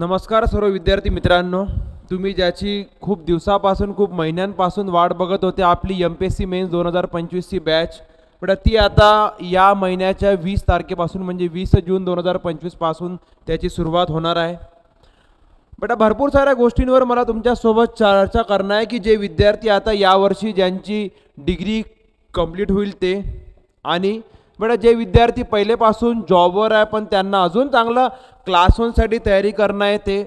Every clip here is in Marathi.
नमस्कार सर्व विद्यार्थी मित्रांनो, तुम्ही ज्याची खूप दिवसापासून खूप महिन्यांपासून वाट बघत होते आपली MPSC मेन्स 2025 ची बॅच. पण ती आता या महिन्याच्या 20 तारखेपासून म्हणजे 20 जून 2025 पासून त्याची सुरुवात होणार आहे. बेटा भरपूर साऱ्या गोष्टींवर मला तुमच्यासोबत चर्चा करणार आहे की जे विद्यार्थी आता यावर्षी ज्यांची डिग्री कंप्लीट होईल ते, आणि बेटा जे विद्यार्थी पहिलेपासून जॉबवर आहे पण त्यांना अजून चांगलं क्लास वनसाठी तयारी करणं आहे ते.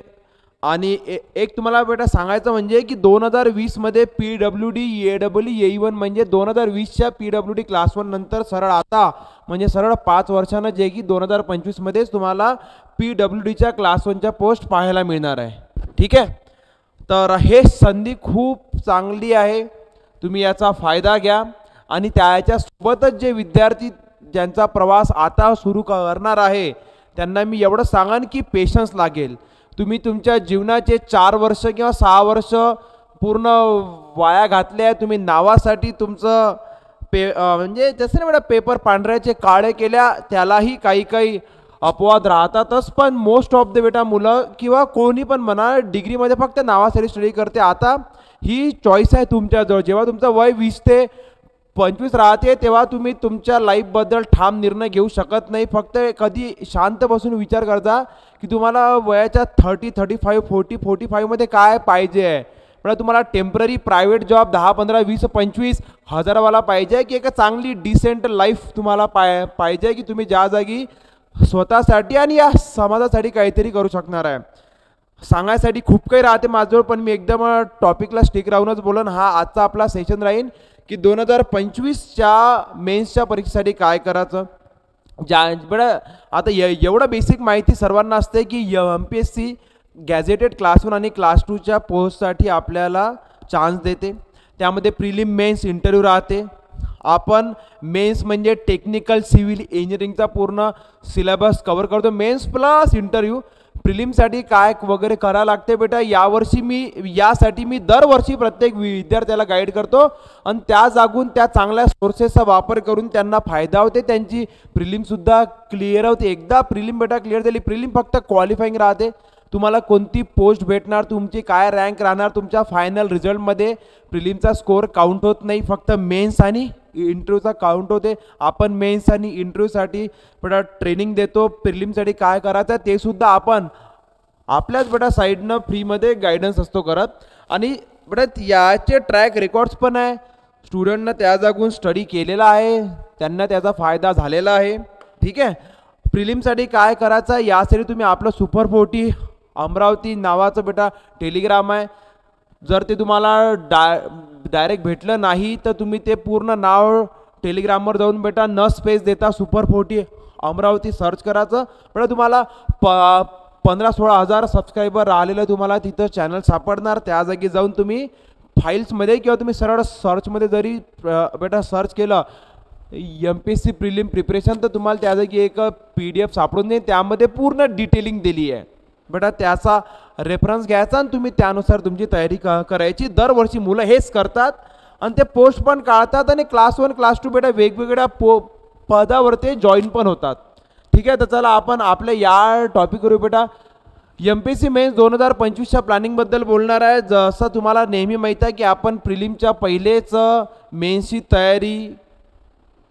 आणि एक तुम्हाला बेटा सांगायचं म्हणजे की 2020मध्ये PWD AEE AE1 म्हणजे 2020च्या PWD क्लास वन नंतर सरळ आता म्हणजे सरळ 5 वर्षांना जे की 2025मध्येच तुम्हाला PWDच्या क्लास वनच्या पोस्ट पाहायला मिळणार आहे. ठीक आहे, तर हे संधी खूप चांगली आहे, तुम्ही याचा फायदा घ्या. आणि त्याच्यासोबतच जे विद्यार्थी ज्यांचा प्रवास आता सुरू करणार आहे त्यांना मी एवढं सांगेन की पेशन्स लागेल. तुम्ही तुमच्या जीवनाचे 4 वर्ष किंवा 6 वर्ष पूर्ण वाया घातले आहे. तुम्ही नावासाठी तुमचं म्हणजे जसं ना बेटा पेपर पांढऱ्याचे काळे केल्या, त्यालाही काही काही अपवाद राहतातच. पण मोस्ट ऑफ द बेटा मुलं किंवा कोणी पण म्हणा डिग्रीमध्ये फक्त नावासाठी स्टडी करते. आता ही चॉईस आहे तुमच्याजवळ. जेव्हा तुमचं वय 20 ते 25 राहते तेव्हा तुम्ही तुमच्या लाईफबद्दल ठाम निर्णय घेऊ शकत नाही. फक्त कधी शांत बसून विचार करता की तुम्हाला वयाच्या 30, 35, 40, 45मध्ये काय पाहिजे आहे. पण तुम्हाला टेम्पररी प्रायव्हेट जॉब 10, 15, 20, 25 हजारावाला पाहिजे की एक चांगली डिसेंट लाईफ तुम्हाला पाहिजे की तुम्ही ज्या जागी स्वतःसाठी आणि या समाजासाठी काहीतरी करू शकणार आहे. सांगायसाठी खूप काही राहते माझ्याजवळ, पण मी एकदम टॉपिकला स्टिक राहूनच बोलन. हा आजचा आपला सेशन राहील की 2025च्या मेन्सच्या परीक्षेसाठी काय करायचं. बडा आता एवढं बेसिक माहिती सर्वांना असते की MPSC गॅझेटेड क्लास 1 आणि क्लास 2च्या पोस्टसाठी आपल्याला चान्स देते. त्यामध्ये प्रिलिम मेन्स इंटरव्ह्यू राहते. आपण मेन्स म्हणजे टेक्निकल सिव्हिल इंजिनिअरिंगचा पूर्ण सिलेबस कवर करतो. Mains plus interview. प्रिलिमसाठी काय वगैरे करायला लागते बेटा, यासाठी मी दरवर्षी प्रत्येक विद्यार्थ्याला गाईड करतो आणि त्या जागून त्या चांगल्या सोर्सेसचा वापर करून त्यांना फायदा होते. त्यांची प्रिलिमसुद्धा क्लिअर होते. एकदा प्रिलिम बेटा क्लिअर झाली, प्रिलिम फक्त क्वालिफाईंग राहते. तुम्हाला कोणती पोस्ट भेटणार, तुमची काय रँक राहणार, तुमच्या फायनल रिझल्टमध्ये प्रिलिमचा स्कोअर काउंट होत नाही, फक्त मेन्स आणि इंटरव्ह्यूचा काउंट होते. आपण मेन्स आणि इंटरव्ह्यूसाठी बेटा ट्रेनिंग देतो. प्रिलिमसाठी काय करायचं ते सुद्धा आपण आपल्याच बेटा साईडनं फ्रीमध्ये गायडन्स असतो करत. आणि बेटा याचे ट्रॅक रेकॉर्ड्स पण आहे. स्टुडंटनं त्या जागून स्टडी केलेला आहे, त्यांना त्याचा फायदा झालेला आहे. ठीक आहे, प्रिलिमसाठी काय करायचं यासाठी तुम्ही आपलं सुपर 40 अमरावती नावाचं बेटा टेलिग्राम आहे. जर ते तुम्हाला डायरेक्ट भेटलं नाही तर तुम्ही ते पूर्ण नाव टेलिग्रामवर जाऊन बेटा न स्पेस देता सुपर 40 अमरावती सर्च करायचं. पण तुम्हाला 15-16 हजार सबस्क्रायबर राहिलेलं तुम्हाला तिथं चॅनल सापडणार. त्या जागी जाऊन तुम्ही फाईल्समध्ये किंवा तुम्ही सरळ सर्चमध्ये जरी बेटा सर्च केलं MPSC प्रिलिम प्रिपरेशन तर तुम्हाला त्या जागी एक PDF सापडून देईल. त्यामध्ये पूर्ण डिटेलिंग दिली आहे बेटा. त्याचा रेफरन्स घ्यायचा आणि तुम्ही त्यानुसार तुमची तयारी करायची. दरवर्षी मुलं हेच करतात आणि ते पोस्ट पण काढतात आणि क्लास 1 क्लास 2 बेटा वेगवेगळ्या पदावर ते जॉईन पण होतात. ठीक आहे, तर चला आपण आपल्या या टॉपिकवर बेटा MPSC मेन्स 2025च्या प्लॅनिंगबद्दल बोलणार आहे. जसं तुम्हाला नेहमी माहीत आहे की आपण प्रिलिमच्या पहिलेच मेन्सची तयारी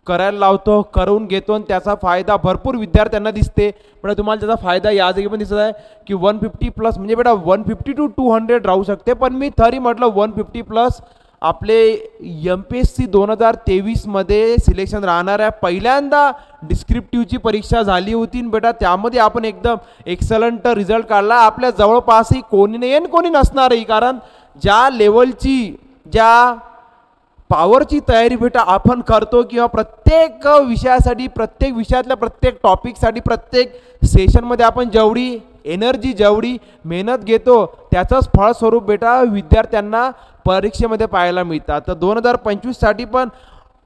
करायला लावतो, करून घेतो आणि त्याचा फायदा भरपूर विद्यार्थ्यांना दिसते. पण तुम्हाला त्याचा फायदा या जागी पण दिसत आहे की 150 प्लस म्हणजे बेटा 150 to 200 राहू शकते. पण मी तरी म्हटलं 150 प्लस आपले MPSC 2023मध्ये सिलेक्शन राहणार आहे. पहिल्यांदा डिस्क्रिप्टिव्हची परीक्षा झाली होती बेटा, त्यामध्ये आपण एकदम एक्सलंट रिझल्ट काढला. आपल्या जवळपासही कोणी नाही आणि कोणी नसणारही, कारण ज्या लेवलची ज्या पॉवरची तयारी बेटा आपण करतो किंवा प्रत्येक विषयासाठी प्रत्येक विषयातल्या प्रत्येक टॉपिकसाठी प्रत्येक सेशनमध्ये आपण जेवढी एनर्जी जेवढी मेहनत घेतो त्याचंच फळस्वरूप बेटा विद्यार्थ्यांना परीक्षेमध्ये पाहायला मिळतात. तर 2025साठी पण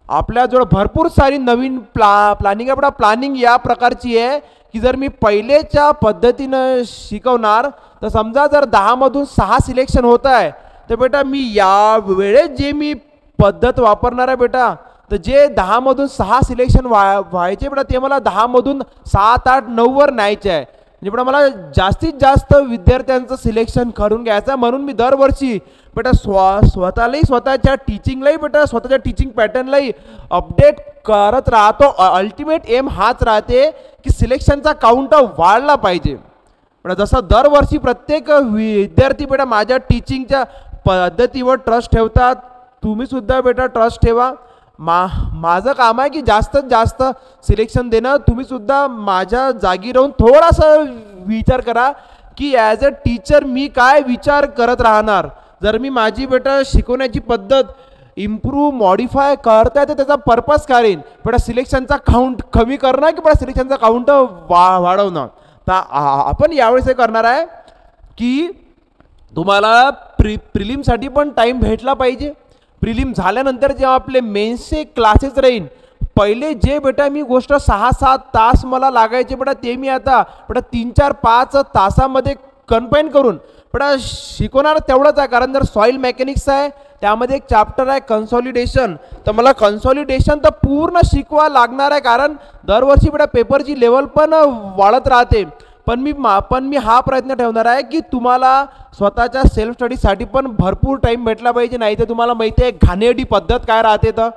आपल्याजवळ भरपूर सारी नवीन प्लॅनिंग आहे बेटा. प्लॅनिंग या प्रकारची आहे की जर मी पहिलेच्या पद्धतीनं शिकवणार तर समजा जर 10मधून 6 सिलेक्शन होत आहे तर बेटा मी या वेळेस जे मी पद्धत वापरणार आहे बेटा, तर जे 10मधून 6 सिलेक्शन व्हायचे बेटा ते मला 10मधून 7, 8, 9वर न्यायचे आहे. म्हणजे बेटा मला जास्तीत जास्त विद्यार्थ्यांचं सिलेक्शन करून घ्यायचं आहे, म्हणून मी दरवर्षी बेटा स्वतःलाही स्वतःच्या टीचिंगलाही बेटा स्वतःच्या टीचिंग पॅटर्नलाही अपडेट करत राहतो. अल्टिमेट एम हाच राहते की सिलेक्शनचा काउंट वाढला पाहिजे. बेटा जसं दरवर्षी प्रत्येक विद्यार्थी बेटा माझ्या टीचिंगच्या पद्धतीवर ट्रस्ट ठेवतात, तुम्ही सुद्धा बेटा ट्रस्ट ठेवा. माझं काम आहे की जास्तीत जास्त सिलेक्शन देणं. तुम्ही सुद्धा माझ्या जागी राहून थोडासा विचार करा की ॲज अ टीचर मी काय विचार करत राहणार. जर मी माझी बेटा शिकवण्याची पद्धत इम्प्रूव्ह मॉडिफाय करता येते, त्याचा पर्पज करेन बेटा सिलेक्शनचा काउंट कमी करणं की बेटा सिलेक्शनचा काउंट वाढवणं. तर आपण यावेळेस हे करणार आहे की तुम्हाला प्रिलिमसाठी पण टाईम भेटला पाहिजे. प्रिलिम झाल्यानंतर जेव्हा आपले मेन्सचे क्लासेस राहील, पहिले जे बेटा मी गोष्ट 6-7 तास मला लागायचे बेटा ते मी आता बेटा 3-4-5 तासामध्ये कन्फाईन करून बेटा शिकवणार तेवढंच आहे. कारण जर सॉईल मेकॅनिक्स आहे त्यामध्ये एक चॅप्टर आहे कन्सॉलिडेशन, तर मला कन्सॉलिडेशन तर पूर्ण शिकवा लागणार आहे. कारण दरवर्षी बेटा पेपरची लेवल पण वाढत राहते. पण मी हा प्रयत्न ठेवणार आहे की तुम्हाला स्वतःच्या सेल्फ स्टडीसाठी पण भरपूर टाईम भेटला पाहिजे. नाही तर तुम्हाला माहिती आहे घाणेरडी पद्धत काय राहते, तर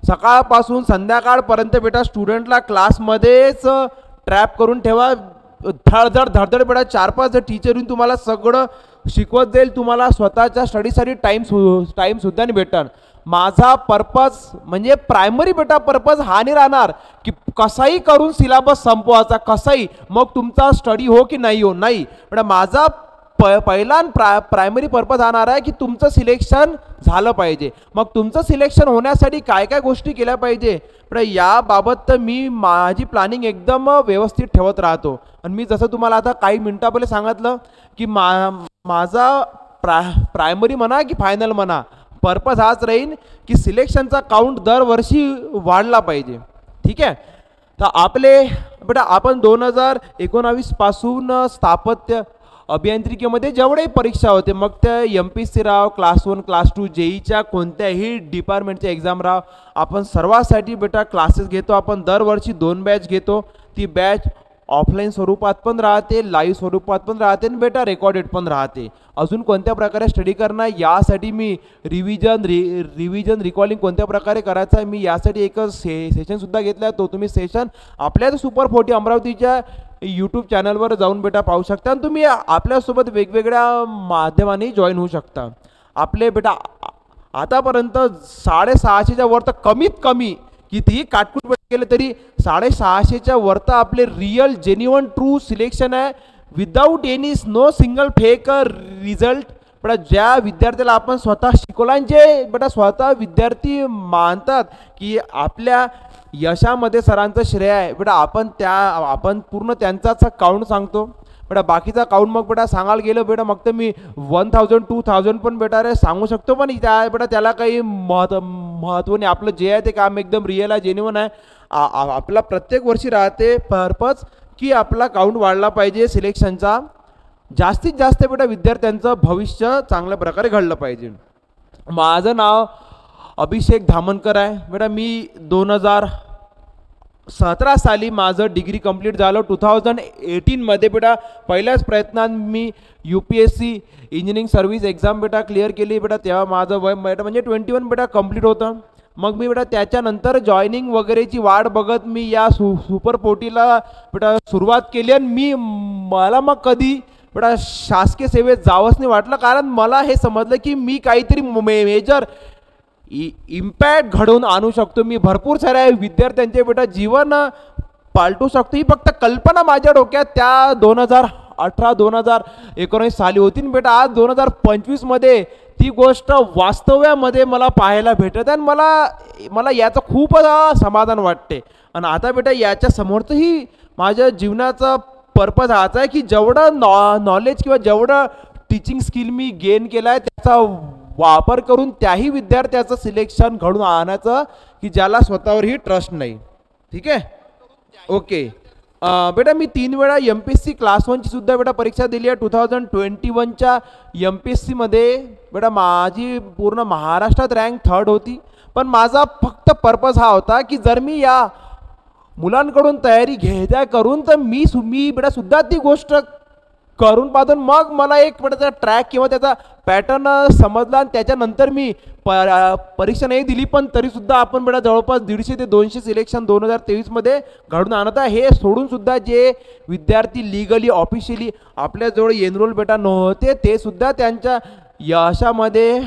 सकाळपासून संध्याकाळपर्यंत बेटा स्टुडंटला क्लासमध्येच ट्रॅप करून ठेवा. धडधड बेटा 4-5 टीचर येऊन तुम्हाला सगळं शिकवत जाईल, तुम्हाला स्वतःच्या स्टडीसाठी टाईमसुद्धा नाही भेटणार. माझा पर्पज म्हणजे प्रायमरी बेटा पर्पज हा नाही राहणार की कसाही करून सिलेबस संपवायचा, कसाही मग तुमचा स्टडी हो की नाही हो, नाही बेटा. माझा पहिला प्रायमरी पर्पज राहणार आहे की तुमचं सिलेक्शन झालं पाहिजे. मग तुमचं सिलेक्शन होण्यासाठी काय काय गोष्टी केल्या पाहिजे बेटा याबाबत तर मी माझी प्लॅनिंग एकदम व्यवस्थित ठेवत राहतो. आणि मी जसं तुम्हाला आता काही मिनटा पहिले सांगितलं की माझा प्रायमरी म्हणा की फायनल म्हणा पर्पज हाच राहील की सिलेक्शनचा काउंट दरवर्षी वाढला पाहिजे. ठीक आहे. तर आपले बेटा आपण 2019 पासून स्थापत्य अभियांत्रिकीमध्ये जेवढे परीक्षा होते, मग त्या MPSC राव, क्लास 1 क्लास 2 जेईच्या कोणत्याही डिपार्टमेंटच्या एक्झाम राव, आपण सर्वासाठी बेटा क्लासेस घेतो. आपण दरवर्षी 2 बॅच घेतो. ती बॅच ऑफलाईन स्वरूपात पण राहते, लाईव्ह स्वरूपात पण राहते आणि बेटा रेकॉर्डेड पण राहते. अजून कोणत्या प्रकारे स्टडी करणार यासाठी मी रिव्हिजन रिकॉर्डिंग कोणत्या प्रकारे करायचं आहे मी यासाठी एक सेशनसुद्धा घेतला आहे. तो तुम्ही सेशन आपल्या सुपर 40 अमरावतीच्या यूट्यूब चॅनलवर जाऊन बेटा पाहू शकता आणि तुम्ही आपल्यासोबत वेगवेगळ्या माध्यमाने जॉईन होऊ शकता. आपले बेटा आतापर्यंत 650च्या वर तर कमीत कमी कितीही काटकूट केलं तरी 650च्या वर तर आपले रिअल जेन्युइन ट्रू सिलेक्शन आहे without any no single fake result. बेटा ज्या विद्यार्थ्याला आपण स्वतः शिकवला आणि जे बेटा स्वतः विद्यार्थी मानतात की आपल्या यशामध्ये सरांचं श्रेय आहे बेटा, आपण पूर्ण त्यांचाच काउंट सांगतो बेटा. बाकीचा काउंट मग बेटा सांगायला गेलं बेटा मग तर मी 1000-2000 पण बेटा रे सांगू शकतो, पण त्या बेटा त्याला काही महत्त्व नाही. आपलं जे आहे ते काम एकदम रिअल आहे, जेन्युइन आहे. आपला प्रत्येक वर्षी राहते पर्पज की आपला काउंट वाढला पाहिजे सिलेक्शनचा. जास्तीत जास्त बेटा विद्यार्थ्यांचं भविष्य चांगल्या प्रकारे घडलं पाहिजे. माझं नाव अभिषेक धामनकर आहे बेटा. मी 2017 साली माझं डिग्री कंप्लीट झालं. 2018मध्ये बेटा पहिल्याच प्रयत्नात मी UPSC इंजिनिअरिंग सर्व्हिस एक्झाम बेटा क्लिअर केली बेटा. तेव्हा माझं वय बेटा म्हणजे 21 बेटा कंप्लीट होतं. मग मी बेटा त्याच्यानंतर जॉईनिंग वगैरेची वाट बघत मी या सुपर 40ला बेटा सुरुवात केली. आणि मला मग कधी बेटा शासकीय सेवेत जावंच नाही वाटलं, कारण मला हे समजलं की मी काहीतरी मेजर इम्पॅक्ट घडवून आणू शकतो. मी भरपूर साऱ्या विद्यार्थ्यांचे बेटा जीवन पालटू शकतो. ही फक्त कल्पना माझ्या डोक्यात त्या 2018-2019 साली होती बेटा. आज 2025मध्ये ती गोष्ट वास्तव्यामध्ये मला पाहायला भेटत आणि मला याचं खूप समाधान वाटते. आणि आता बेटा याच्या समोरचंही माझ्या जीवनाचा पर्पज हाच आहे की जेवढं नॉलेज किंवा जेवढं टीचिंग स्किल मी गेन केलं आहे त्याचा वापर करून त्याही विद्यार्थ्याचं सिलेक्शन घडून आणायचं की ज्याला स्वतःवरही ट्रस्ट नाही. ठीक आहे. ओके बेटा मी 3 वेळा MPSC क्लास 1ची सुद्धा बेटा परीक्षा दिली आहे. 2021च्या MPSCमध्ये बेटा माझी पूर्ण महाराष्ट्रात रँक 3rd होती. पण माझा फक्त पर्पज हा होता की जर मी या मुलांकडून तयारी घ्यायच्या करून, तर मी बेटा सुद्धा ती गोष्ट करून पाहतो, मग मला एक त्याचा ट्रॅक किंवा त्याचा पॅटर्न समजला आणि त्याच्यानंतर मी परीक्षा नाही दिली, पण तरीसुद्धा आपण बेटा जवळपास 150 ते 200 सिलेक्शन 2023मध्ये घडून आणत आहे. हे सोडून सुद्धा जे विद्यार्थी लिगली ऑफिशियली आपल्याजवळ एनरोल बेटा नव्हते, ते सुद्धा त्यांच्या यशामध्ये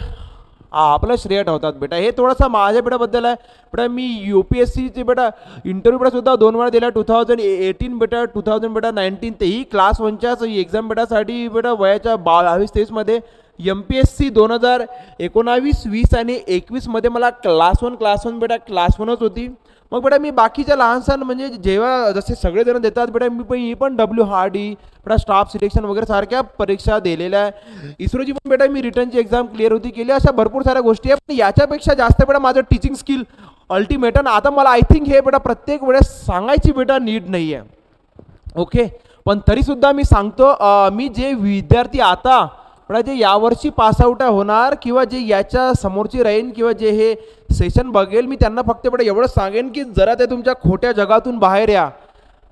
आपलं श्रेय ठेवतात बेटा. हे थोडंसं माझ्या बेटाबद्दल आहे बेटा. मी UPSCचे बेटा इंटरव्ह्यू बेटा सुद्धा 2 वेळा दिला, 2018 बेटा, 2019. तेही क्लास 1च्याच एक्झाम बेटासाठी बेटा वयाच्या 22-23मध्ये. MPSC 2019, 20 आणि 21मध्ये मला क्लास 1 बेटा क्लास 1च होती. मग बेटा मी बाकीच्या लहानसहान म्हणजे जेव्हा जसे सगळेजण देतात बेटा, मी पण WHRD बेटा स्टाफ सिलेक्शन वगैरे सारख्या परीक्षा दिलेल्या आहे. इस्रोची पण बेटा मी रिटर्नची एक्झाम क्लिअर होती केली. अशा भरपूर साऱ्या गोष्टी आहेत, पण याच्यापेक्षा जास्त बेटा माझं टीचिंग स्किल अल्टिमेट. आणि आता मला आय थिंक हे बेटा प्रत्येक वेळेस सांगायची बेटा नीड नाही आहे, ओके. पण तरीसुद्धा मी सांगतो, मी जे विद्यार्थी आता बेटा जे यावर्षी पासआउट होणार किंवा जे याच्या समोरची राहीन किंवा जे हे सेशन बघेल, मी त्यांना फक्त बेटा एवढं सांगेन की जरा ते तुमच्या खोट्या जगातून बाहेर या,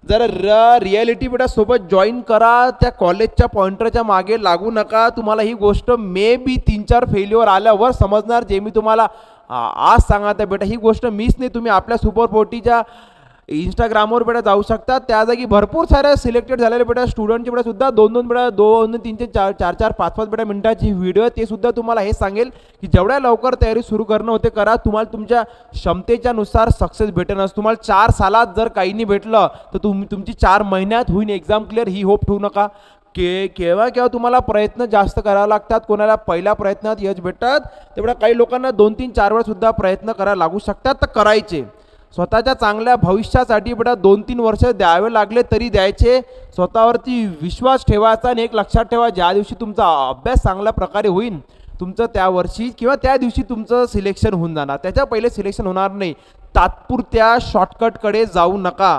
जरा रियालिटी बेटा सोबत जॉईन करा. त्या कॉलेजच्या पॉइंटरच्या मागे लागू नका. तुम्हाला ही गोष्ट मे बी 3-4 फेल्युअर आल्यावर समजणार, जे मी तुम्हाला आज सांगत आहे बेटा. ही गोष्ट मीच नाही, तुम्ही आपल्या सुपर40च्या इंस्टाग्रामवर बेटा जाऊ शकता. त्या जागी भरपूर साऱ्या सिलेक्टेड झालेल्या बेटा स्टुडंटचे बेटा सुद्धा 2-2 बेटा 2, 3, 4, 5 बेटा मिनिटाची व्हिडिओ, ते सुद्धा तुम्हाला हे सांगेल की जेवढ्या लवकर तयारी सुरू करणं होते करा. तुम्हाला तुमच्या क्षमतेच्या नुसार सक्सेस भेटेनच. तुम्हाला 4 सालात जर काही नाही भेटलं तर तुमची 4 महिन्यात होईन एक्झाम क्लिअर, ही होप ठेवू नका. केव्हा तुम्हाला प्रयत्न जास्त करावे लागतात. कोणाला पहिल्या प्रयत्नात यश भेटतात, तेवढ्या काही लोकांना 2-3-4 वेळा सुद्धा प्रयत्न करायला लागू शकतात. तर करायचे. स्वतःच्या चांगल्या भविष्यासाठी बेटा 2-3 वर्ष द्यावे लागले तरी द्यायचे. स्वतःवरती विश्वास ठेवायचा. आणि एक लक्षात ठेवा, ज्या दिवशी तुमचा अभ्यास चांगल्या प्रकारे होईल तुमचं, त्या वर्षी किंवा त्या दिवशी तुमचं सिलेक्शन होऊन जाणार. त्याच्या पहिले सिलेक्शन होणार नाही. तात्पुरत्या शॉर्टकटकडे जाऊ नका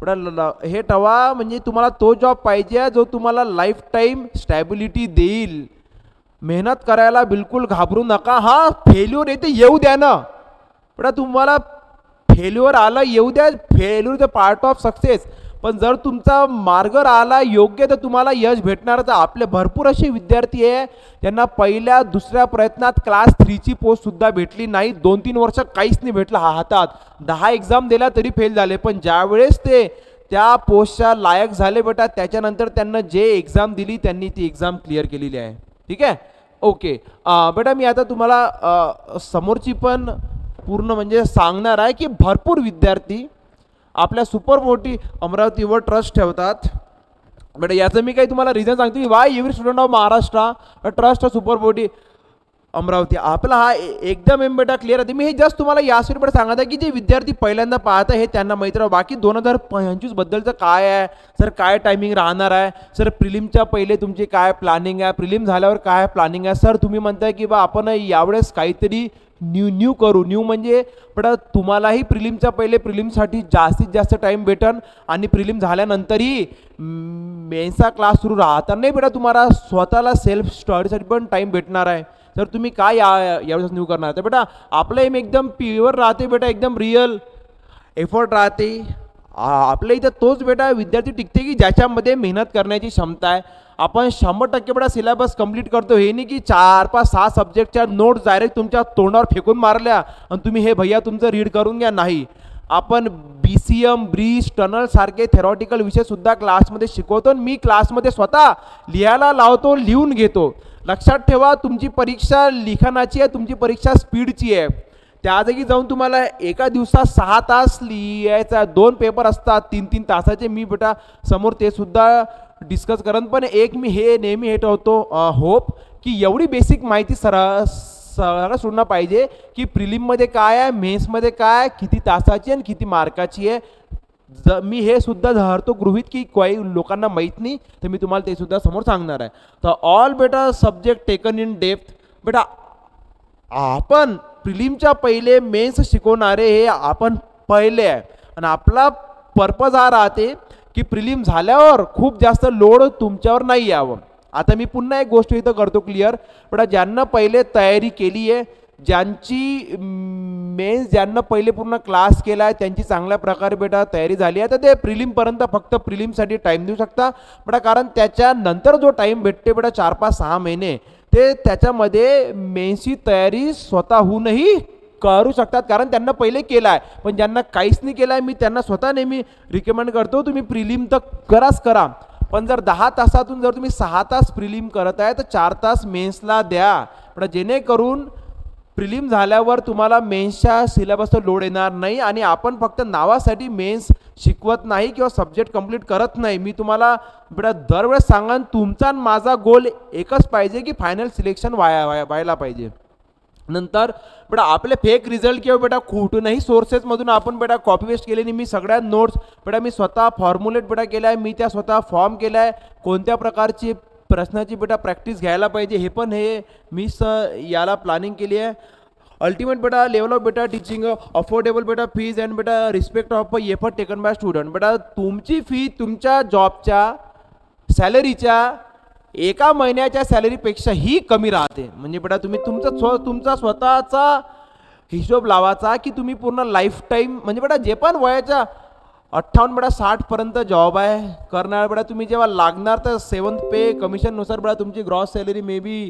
बेटा. हे ठेवा, म्हणजे तुम्हाला तो जॉब पाहिजे जो तुम्हाला लाईफ टाईम स्टॅबिलिटी देईल. मेहनत करायला बिलकुल घाबरू नका. हा फेल्युअर येते येऊ द्या ना बेटा. तुम्हाला फेल्युअर आला येऊ द्या, failure is a part of success. पण जर तुमचा मार्ग आला योग्य तर तुम्हाला यश भेटणार. तर आपले भरपूर असे विद्यार्थी आहे ज्यांना पहिल्या दुसऱ्या प्रयत्नात क्लास 3ची पोस्ट सुद्धा भेटली नाही. 2-3 वर्ष काहीच नाही भेटलं हातात. 10 एक्झाम दिल्या तरी फेल झाले. पण ज्यावेळेस ते त्या पोस्टच्या लायक झाले बेटा, त्याच्यानंतर त्यांना जे एक्झाम दिली त्यांनी ती एक्झाम क्लिअर केलेली आहे. ठीक आहे, ओके बेटा. मी आता तुम्हाला समोरची पण पूर्ण म्हणजे सांगणार आहे की भरपूर विद्यार्थी आपल्या सुपर40 अमरावतीवर ट्रस्ट ठेवतात बेटा. याचं मी काही तुम्हाला रिझन सांगतो की why every student of Maharashtra trust super forty Amravati. आपला हा एकदम बेटा क्लिअर आहे. मी हे जस्ट तुम्हाला यासाठी बेटा सांगत आहे की जे विद्यार्थी पहिल्यांदा पाहत आहे हे त्यांना माहीत राहा. बाकी 2025 बद्दलचं काय आहे सर, काय टायमिंग राहणार आहे सर, प्रिलिमच्या पहिले तुमची काय प्लॅनिंग आहे, प्रिलिम झाल्यावर काय प्लॅनिंग आहे सर. तुम्ही म्हणताय की बा आपण यावेळेस काहीतरी न्यू करू. न्यू म्हणजे बेटा तुम्हालाही प्रिलिमच्या पहिले प्रिलिमसाठी जास्तीत जास्त टाईम भेटन आणि प्रिलिम झाल्यानंतरही मेन्सचा क्लास सुरू राहता नाही बेटा. तुम्हाला स्वतःला सेल्फ स्टडीसाठी पण टाईम भेटणार आहे. तर तुम्ही काय यावेळेस न्यू करणार तर बेटा आपलं एम एकदम प्युअर राहते बेटा, एकदम रिअल एफर्ट राहते. आपल्या इथं तोच बेटा विद्यार्थी टिकते की ज्याच्यामध्ये मेहनत करण्याची क्षमता आहे. आपण 100% बेटा सिलेबस कंप्लीट करतो. हे नाही की 4-5-6 सब्जेक्टच्या नोट्स डायरेक्ट तुमच्या तोंडावर फेकून मारल्या आणि तुम्ही हे भैया तुमचं रीड करून घ्या. नाही, आपण BCM, ब्रीज, टनल सारखे थेरॉटिकल विषय सुद्धा क्लासमध्ये शिकवतो. मी क्लासमध्ये स्वतः लिहायला लावतो, लिहून घेतो. लक्षात ठेवा, तुमची परीक्षा लिखाणाची आहे, तुमची परीक्षा स्पीडची आहे. त्या जागी जाऊन तुम्हाला एका दिवसात 6 तास लिहायचा, 2 पेपर असतात 3-3 तासाचे. मी बेटा समोर ते सुद्धा डिस्कस करन. पण एक मी हे नेहमी हे ठेवतो होप की एवढी बेसिक माहिती सगळं सोडणं पाहिजे की प्रिलिममध्ये काय आहे, मेन्समध्ये काय, किती तासाची आणि किती मार्काची आहे. मी हे सुद्धा धरतो गृहीत की काही लोकांना माहीत नाही, तर मी तुम्हाला ते सुद्धा समोर सांगणार आहे. तर ऑल बेटा सब्जेक्ट टेकन इन डेप्थ बेटा. आपण प्रिलिमच्या पहिले मेन्स शिकवणारे हे आपण पहिले आहे. आणि आपला पर्पज हा राहते की प्रिलिम झाल्यावर खूप जास्त लोड तुमच्यावर नाही यावं. आता मी पुन्हा एक गोष्ट इथं करतो क्लिअर बेटा. ज्यांना पहिले तयारी केली आहे, ज्यांची मेन्स ज्यांना पहिले पूर्ण क्लास केला आहे त्यांची चांगल्या प्रकारे बेटा तयारी झाली आहे तर ते प्रिलिमपर्यंत फक्त प्रिलिमसाठी टाईम देऊ शकता बेटा, कारण त्याच्यानंतर जो टाईम भेटते बेटा 4-5-6 महिने ते त्याच्यामध्ये मेन्सची तयारी स्वतःहूनही करू शकतात, कारण त्यांना पहिले केलं आहे. पण ज्यांना काहीच नाही केलं आहे मी त्यांना स्वतः नेहमी रिकमेंड करतो तुम्ही प्रिलिम तर करा, पण जर 10 तासातून जर तुम्ही 6 तास प्रिलिम करत आहे तर 4 तास मेन्सला द्या, पण जेणेकरून प्रिलिम झाल्यावर तुम्हाला मेन्सच्या सिलेबसचा लोड येणार नाही आणि आपण फक्त नावासाठी मेन्स शिकवत नाही किंवा सब्जेक्ट कंप्लीट करत नाही. मी तुम्हाला बेटा दरवेळेस सांगा तुमचा आणि माझा गोल एकच पाहिजे की फायनल सिलेक्शन व्हायला पाहिजे. नंतर बेटा आपले फेक रिझल्ट किंवा बेटा कुठूनही सोर्सेसमधून आपण बेटा कॉपी पेस्ट केले नाही. मी सगळ्या नोट्स बेटा मी स्वतः फॉर्म्युलेट बेटा केल्या आहे, मी त्या स्वतः फॉर्म केल्या आहे, कोणत्या प्रकारची प्रश्नाची बेटा प्रॅक्टिस घ्यायला पाहिजे हे पण हे मी याला प्लॅनिंग केली आहे. अल्टिमेट बेटा लेवल ऑफ बेटा टीचिंग अफोर्डेबल बेटा फीज अँड बेटा respect of effort taken by student. बेटा तुमची फी तुमच्या जॉबच्या सॅलरीच्या एका महिन्याच्या सॅलरीपेक्षा ही कमी राहते. म्हणजे बेटा तुम्ही तुमचा स्वतःचा हिशोब लावायचा की तुम्ही पूर्ण लाईफ टाईम म्हणजे बेटा जे पण वयाच्या 58 बेटा 60 पर्यंत जॉब आहे करणार बेटा तुम्ही जेव्हा लागणार तर 7th पे कमिशननुसार बेटा तुमची gross salary may be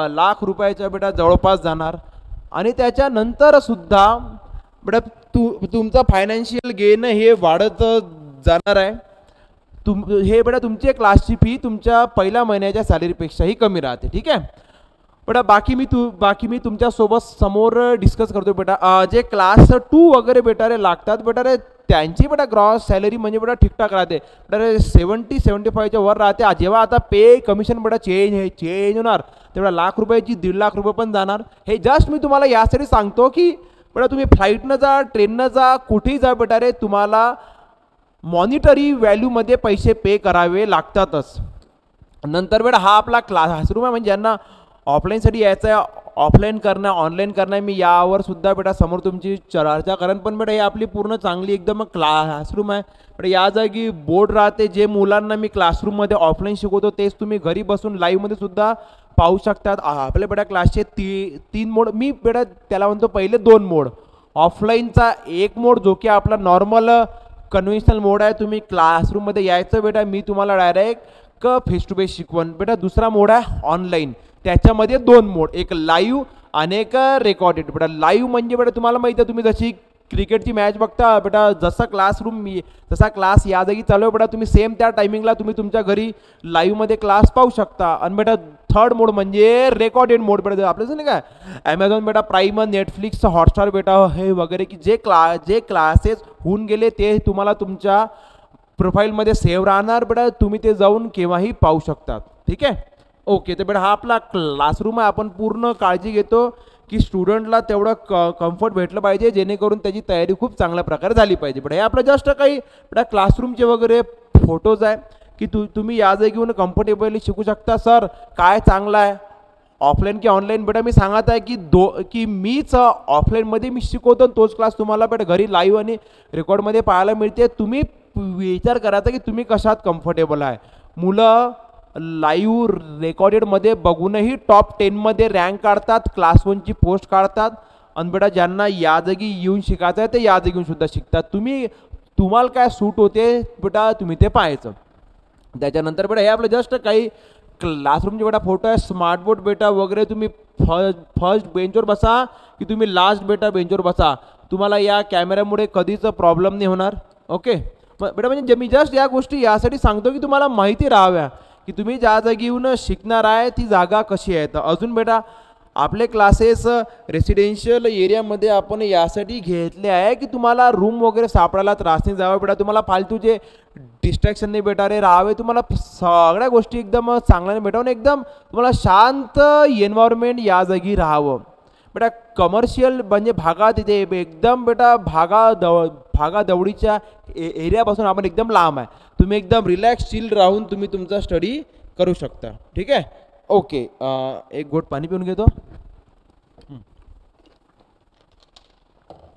lakh रुपयाच्या बेटा जवळपास जाणार आणि त्याच्यानंतर सुद्धा बेटा तुमचा फायनान्शियल गेन हे वाढत जाणार आहे. हे बेटा तुमची क्लासची फी तुमच्या पहिल्या महिन्याच्या सॅलरीपेक्षाही कमी राहते. ठीक आहे बेटा, बाकी मी तुमच्यासोबत समोर डिस्कस करतो बेटा. जे क्लास 2 वगैरे बेटा रे लागतात बेटा रे त्यांची बेटा ग्रॉस सॅलरी म्हणजे बेटा ठीकठाक राहते बेटा रे 70-75च्या वर राहते. जेव्हा आता पे कमिशन बेटा चेंज होणार तेवढा लाख रुपयाची 1.5 लाख रुपये पण जाणार. हे जस्ट मी तुम्हाला यासाठी सांगतो की बेटा तुम्ही फ्लाईटनं जा ट्रेननं जा कुठेही जा बेटा रे तुम्हाला मॉनिटरी व्हॅल्यूमध्ये पैसे पे करावे लागतातच. नंतर बेटा हा आपला क्लासरूम आहे म्हणजे ज्यांना ऑफलाईनसाठी यायचं आहे ऑफलाईन करणं ऑनलाईन करणं मी यावर सुद्धा बेटा समोर तुमची चर्चा करेन. पण बेटा ही आपली पूर्ण चांगली एकदम क्लासरूम आहे बेटा. या जागी बोर्ड राहते जे मुलांना मी क्लासरूममध्ये ऑफलाईन शिकवतो तेच तुम्ही घरी बसून लाईव्हमध्ये सुद्धा पाहू शकतात. आपल्या बेटा क्लासचे 3 मोड मी बेटा त्याला म्हणतो पहिले 2 मोड. ऑफलाईनचा 1 मोड जो की आपला नॉर्मल कन्व्हेन्शनल मोड आहे. तुम्ही क्लासरूममध्ये यायचं बेटा मी तुम्हाला डायरेक्ट फेस टू फेस शिकवण. बेटा दुसरा मोड आहे ऑनलाईन, त्याच्यामध्ये 2 मोड, एक लाईव्ह आणि एक रेकॉर्डेड. बेटा लाईव्ह म्हणजे बेटा तुम्हाला माहिती आहे तुम्ही जशी क्रिकेटची मॅच बघता बेटा जसा क्लास या जागी चालू आहे बेटा तुम्ही सेम त्या टायमिंगला तुम्ही तुमच्या घरी लाईव्हमध्ये क्लास पाहू शकता. आणि बेटा 3rd मोड म्हणजे रेकॉर्डेड मोड बेटा आपल्याला नाही काय ॲमेझॉन बेटा प्राईम नेटफ्लिक्स हॉटस्टार बेटा हे वगैरे की जे क्लासेस होऊन गेले ते तुम्हाला तुमच्या प्रोफाईलमध्ये सेव्ह राहणार बेटा तुम्ही ते जाऊन केव्हाही पाहू शकतात. ठीक आहे ओके. तर बेटा हा आपला क्लासरूम आहे. आपण पूर्ण काळजी घेतो की स्टुडंटला तेवढं कम्फर्ट भेटलं पाहिजे जेणेकरून त्याची तयारी खूप चांगल्या प्रकारे झाली पाहिजे. बेटा हे आपलं जस्ट काही बेटा क्लासरूमचे वगैरे फोटोज आहे की तुम्ही या जागी घेऊन कम्फर्टेबली शिकू शकता. सर काय चांगलं आहे ऑफलाईन की ऑनलाईन बेटा मी सांगत आहे की मीच ऑफलाईनमध्ये मी शिकवतो तोच क्लास तुम्हाला बेटा घरी लाईव्ह आणि रेकॉर्डमध्ये पाहायला मिळते. तुम्ही विचार करायचा की तुम्ही कशात कम्फर्टेबल आहे. मुलं लाईव्ह रेकॉर्डेडमध्ये बघूनही टॉप 10मध्ये रँक काढतात, क्लास 1ची पोस्ट काढतात. आणि बेटा ज्यांना या जागी येऊन शिकायचं आहे ते या जागी येऊन सुद्धा शिकतात. तुम्हाला काय सूट होते बेटा तुम्ही ते पाहायचं. त्याच्यानंतर बेटा हे आपलं जस्ट काही क्लासरूमचे बेटा फोटो आहे. स्मार्ट बोर्ड बेटा वगैरे तुम्ही फर्स्ट बेंचवर बसा की तुम्ही लास्ट बेटा बेंचवर बसा तुम्हाला या कॅमेऱ्यामुळे कधीच प्रॉब्लेम नाही होणार. ओके बेटा म्हणजे मी जस्ट या गोष्टी यासाठी सांगतो की तुम्हाला माहिती राहाव्या की तुम्ही ज्या जागी येऊन शिकणार आहे ती जागा कशी आहे. तर अजून बेटा आपले क्लासेस रेसिडेन्शियल एरियामध्ये आपण यासाठी घेतले आहे की तुम्हाला रूम वगैरे सापडायला त्रास नाही जावा बेटा. तुम्हाला फालतूचे डिस्ट्रॅक्शन नाही बेटा रे राहावे. तुम्हाला सगळ्या गोष्टी एकदम चांगल्याने भेटावून एकदम तुम्हाला शांत एन्व्हायरमेंट या जागी राहावं. बेटा कमर्शियल म्हणजे भागात इथे एकदम बेटा भागादवडीच्या एरियापासून आपण एकदम लांब आहे. तुम्ही एकदम रिलॅक्स चिल राहून तुम्ही तुमचा स्टडी करू शकता. ठीक आहे ओके. एक घोट पाणी पिऊन घेतो.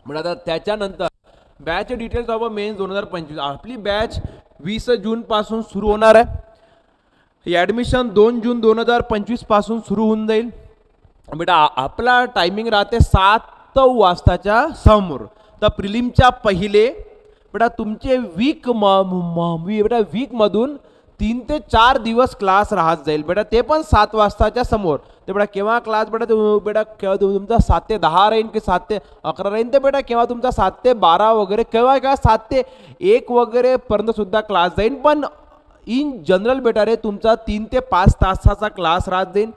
म्हणजे आता त्याच्यानंतर बॅच डिटेल्स ऑफ मेन्स 2025 आपली बॅच 20 जूनपासून सुरू होणार आहे. ॲडमिशन 2 जून 2025 पासून सुरू होऊन जाईल. बेटा आपला टायमिंग राहते 7 वाजताच्या समोर. तर प्रिलिमच्या पहिले बेटा तुमचे बेटा वीकमधून 3 ते 4 दिवस क्लास राहत जाईल बेटा, ते पण 7 वाजताच्या समोर. ते बेटा केव्हा क्लास बेटा बेटा केव्हा तुमचा 7 ते 10 राहील की 7 ते 11 राहील, ते बेटा केव्हा तुमचा 7 ते 12 वगैरे केव्हा 7 ते 1 वगैरे पर्यंत सुद्धा क्लास जाईल. पण इन जनरल बेटा रे तुमचा 3 ते 5 तासाचा क्लास राहत जाईल.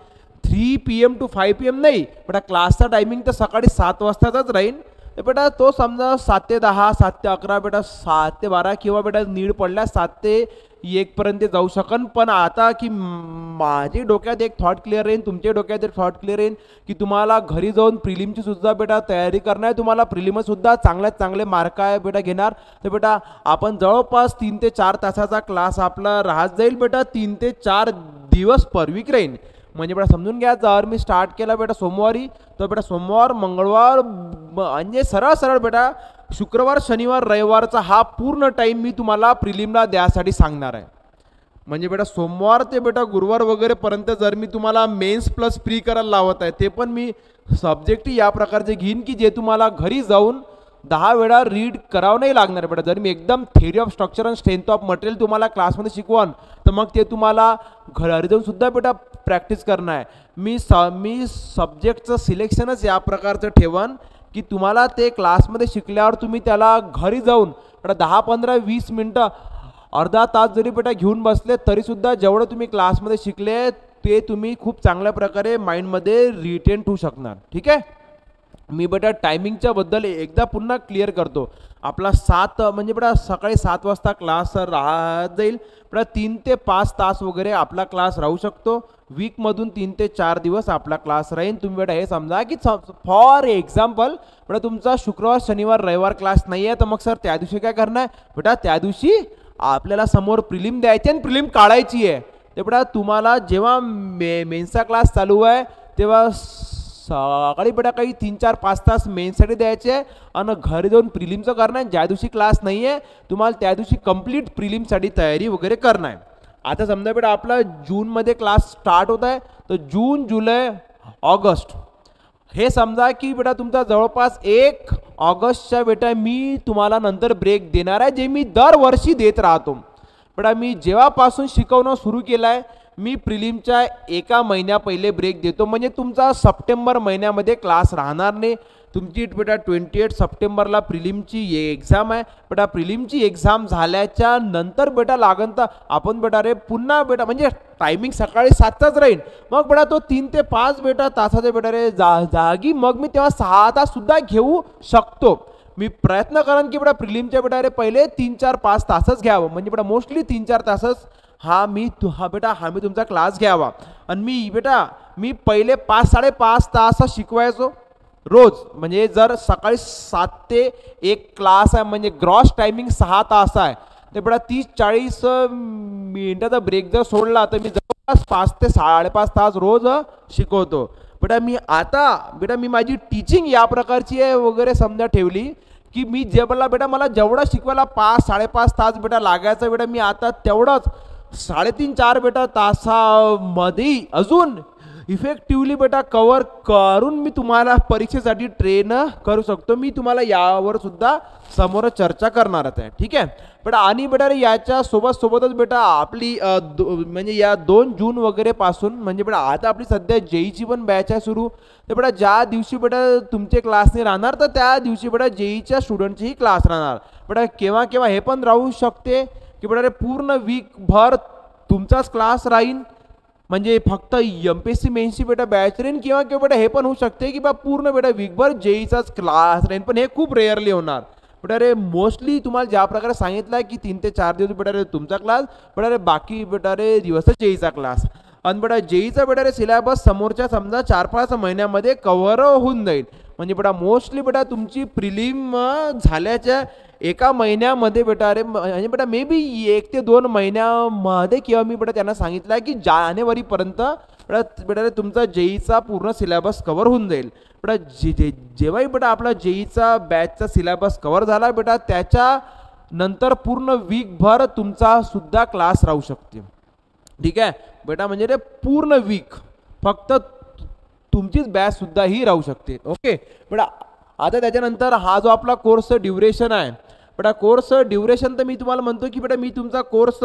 3 PM to 5 PM नाही बेटा, क्लासचा टायमिंग तर सकाळी 7 वाजताचाच राहील बेटा. तो समजा 7 ते 10, 7 ते 11 बेटा, 7 ते 12 किंवा बेटा नीड पडल्यास 7 ते 1 पर्यंत जाऊ शकन. पण आता की माझे डोक्यात एक थॉट क्लिअर राहील, तुमच्या डोक्यात एक थॉट क्लिअर राहील की तुम्हाला घरी जाऊन प्रिलिमची सुद्धा बेटा तयारी करणार आहे. तुम्हाला प्रिलिम सुद्धा चांगल्यात चांगले मार्क आहे बेटा घेणार. तर बेटा आपण जवळपास 3 ते 4 तासाचा क्लास आपला राहत जाईल बेटा. 3 ते 4 दिवस पर वीक राहील. म्हणजे बेटा समजून घ्या, जर मी स्टार्ट केला बेटा सोमवारी, तर बेटा सोमवार मंगळवार म्हणजे सरळ सरळ बेटा शुक्रवार शनिवार रविवारचा हा पूर्ण टाइम मी तुम्हाला प्रिलिमला द्यासाठी सांगणार आहे. म्हणजे बेटा सोमवार ते बेटा गुरुवार वगैरे पर्यंत जर मी तुम्हाला मेन्स प्लस प्री करायला लावत आहे, ते पण मी सब्जेक्ट या प्रकारचे घेईन की जे तुम्हाला घरी जाऊन 10 वेळा रीड करावं नाही लागणार बेटा. जर मी एकदम theory of structure and strength of material तुम्हाला क्लासमध्ये शिकवान, तर मग ते तुम्हाला घरी जाऊन सुद्धा बेटा प्रॅक्टिस करणं आहे. मी सब्जेक्टचं सिलेक्शनच या प्रकारचं ठेवन की तुम्हाला ते क्लासमध्ये शिकल्यावर तुम्ही त्याला घरी जाऊन बेटा 10, 15, 20 मिनटं अर्धा तास जरी बेटा घेऊन बसले तरीसुद्धा जेवढं तुम्ही क्लासमध्ये शिकले ते तुम्ही खूप चांगल्या प्रकारे माइंडमध्ये रिटेन ठेवू शकणार. ठीक आहे. मी बेटा टायमिंगच्या बद्दल एकदा पुन्हा क्लिअर करतो. आपला 7 म्हणजे बेटा सकाळी 7 वाजता क्लास राहत जाईल बेटा. 3 ते 5 तास वगैरे आपला क्लास राहू शकतो. वीकमधून 3 ते 4 दिवस आपला क्लास राहील. तुम्ही बेटा हे समजा की फॉर एक्झाम्पल बेटा तुमचा शुक्रवार शनिवार रविवार क्लास नाही आहे, तर मग सर त्या दिवशी काय करणार बेटा, त्या दिवशी आपल्याला समोर प्रिलिम द्यायची आणि प्रिलिम काढायची आहे. ते बेटा तुम्हाला जेव्हा मेन्सचा क्लास चालू आहे तेव्हा सकाळी बेटा काही 3, 4, 5 तास मेन्ससाठी द्यायचे आहे आणि घरी जाऊन प्रिलिमचं करणं आहे. ज्या दिवशी क्लास नाही आहे तुम्हाला त्या दिवशी कंप्लीट प्रिलिमसाठी तयारी वगैरे करणं आहे. आता समजा बेटा आपला जूनमध्ये क्लास स्टार्ट होत आहे, तर जून जुलै ऑगस्ट हे समजा की बेटा तुमचा जवळपास 1 ऑगस्टच्या बेटा मी तुम्हाला नंतर ब्रेक देणार आहे, जे मी दरवर्षी देत राहतो बेटा. मी जेव्हापासून शिकवणं सुरू केलं आहे मी प्रिलिमच्या 1 महिन्या पहिले ब्रेक देतो. म्हणजे तुमचा सप्टेंबर महिन्यामध्ये क्लास राहणार नाही. तुमची बेटा 28 सप्टेंबरला प्रिलिमची एक्झाम आहे बेटा. प्रिलिमची एक्झाम झाल्याच्या नंतर बेटा लागन तर आपण बेटा रे पुन्हा बेटा म्हणजे टायमिंग सकाळी 7चाच राहील. मग बेटा तो 3 ते 5 बेटा तासाचा बेटा रे जागी मग मी तेव्हा 6 तास सुद्धा घेऊ शकतो. मी प्रयत्न करेन की बेटा प्रिलिमच्या बेटा रे पहिले 3, 4, 5 तासच घ्यावं. म्हणजे बेटा मोस्टली 3, 4 तासच मी तुमचा क्लास घ्यावा. आणि मी पहिले 5, 5.5 तास शिकवायचो रोज. म्हणजे जर सकाळी 7 ते 1 क्लास आहे म्हणजे ग्रॉस टायमिंग 6 तास आहे, ते बेटा 30-40 मिनिटाचा ब्रेक जर सोडला तर मी जवळपास 5 ते 5.5 तास रोज शिकवतो बेटा. मी माझी टीचिंग या प्रकारची आहे वगैरे समजा ठेवली की मी बेटा मला जेवढं शिकवायला 5, 5.5 तास बेटा लागायचं बेटा, मी आता तेवढंच 3.5-4 बेटा तासामध्ये अजून इफेक्टिव्हली बेटा कव्हर करून मी तुम्हाला परीक्षेसाठी ट्रेन करू शकतो. मी तुम्हाला यावर सुद्धा समोर चर्चा करणार आहे. ठीक आहे बेटा. आणि बेटा रे याच्या सोबतच बेटा आपली म्हणजे या 2 जून वगैरे पासून म्हणजे बेटा आता आपली सध्या जेईची पण बॅच आहे सुरू. तर बेटा ज्या दिवशी बेटा तुमचे क्लास नाही राहणार तर त्या दिवशी बेटा जेईच्या स्टुडंटचीही क्लास राहणार बेटा. केव्हा हे पण राहू शकते की बेटा रे पूर्ण वीकभर तुमचाच क्लास राहील. म्हणजे फक्त MPSC मेन्सची बेटा बॅच राहील किंवा बेटा हे पण होऊ शकते की बा पूर्ण बेटा वीकभर जेईचाच क्लास राहील. पण हे खूप रेअरली होणार बेटा रे. मोस्टली तुम्हाला ज्या प्रकारे सांगितलं आहे की 3 ते 4 दिवस बेटा रे तुमचा क्लास बेटा रे, बाकी बेटा रे दिवस जेईचा क्लास. आणि बेटा जेईचा बेटा रे सिलेबस समोरच्या समजा 4-5 महिन्यामध्ये कव्हर होऊन जाईल. म्हणजे बेटा मोस्टली बेटा तुमची प्रिलिम झाल्याच्या 1 महिन्यामध्ये बेटा रे म्हणजे बेटा मे बी 1 ते 2 महिन्यामध्ये किंवा मी बेटा त्यांना सांगितलं आहे की जानेवारीपर्यंत बेटा रे तुमचा जेईचा पूर्ण सिलेबस कव्हर होऊन जाईल बेटा. जेव्हाही बेटा आपला जेईचा बॅचचा सिलेबस कव्हर झाला बेटा त्याच्या नंतर पूर्ण वीकभर तुमचा सुद्धा क्लास राहू शकते. ठीक आहे बेटा. म्हणजे रे पूर्ण वीक फक्त तुमचीच बॅच सुद्धा ही राहू शकते. ओके बेटा. आता त्याच्यानंतर हा जो आपला कोर्स ड्युरेशन आहे, बेटा कोर्स ड्युरेशन तर मी तुम्हाला म्हणतो की बेटा मी तुमचा कोर्स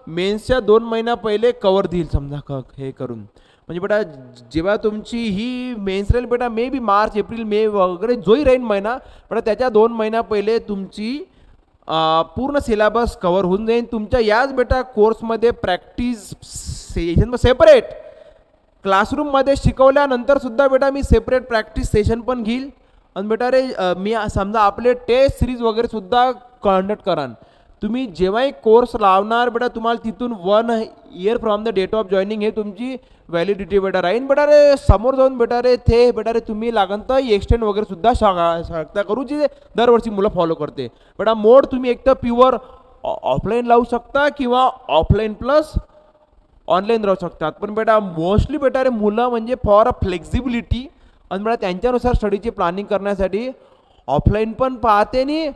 मेन्सच्या 2 महिना पहिले कवर देईल समजा हे करून. म्हणजे बेटा जेव्हा तुमची ही मेन्स राहील बेटा may be March April May वगैरे जोही राहील महिना, बेटा त्याच्या 2 महिना पहिले तुमची पूर्ण सिलेबस कवर होऊन जाईल. तुमच्या याच बेटा कोर्समध्ये प्रॅक्टिस सेशन सेपरेट क्लासरूममध्ये शिकवल्यानंतर सुद्धा बेटा मी सेपरेट प्रॅक्टिस सेशन पण घेईल. आणि बेटा रे मी समजा आपले टेस्ट सिरीज वगैरे सुद्धा कंडक्ट करान. तुम्ही जेव्हाही कोर्स लावणार बेटा तुम्हाला तिथून 1 year from the date of joining हे तुमची व्हॅलिडिटी बेटा राहील. बेटा रे समोर जाऊन बेटा रे ते बेटा रे तुम्ही लागन तर एक्सटेंड वगैरे सुद्धा शकता करू, जे दरवर्षी मुलं फॉलो करते. बेटा मोड तुम्ही एक तर प्युअर ऑफलाईन लावू शकता किंवा ऑफलाईन प्लस ऑनलाईन राहू शकतात. पण बेटा मोस्टली बेटा रे मुलं म्हणजे फॉर अ फ्लेक्झिबिलिटी आणि बेटा त्यांच्यानुसार स्टडीची प्लॅनिंग करण्यासाठी ऑफलाईन पण पाहते आणि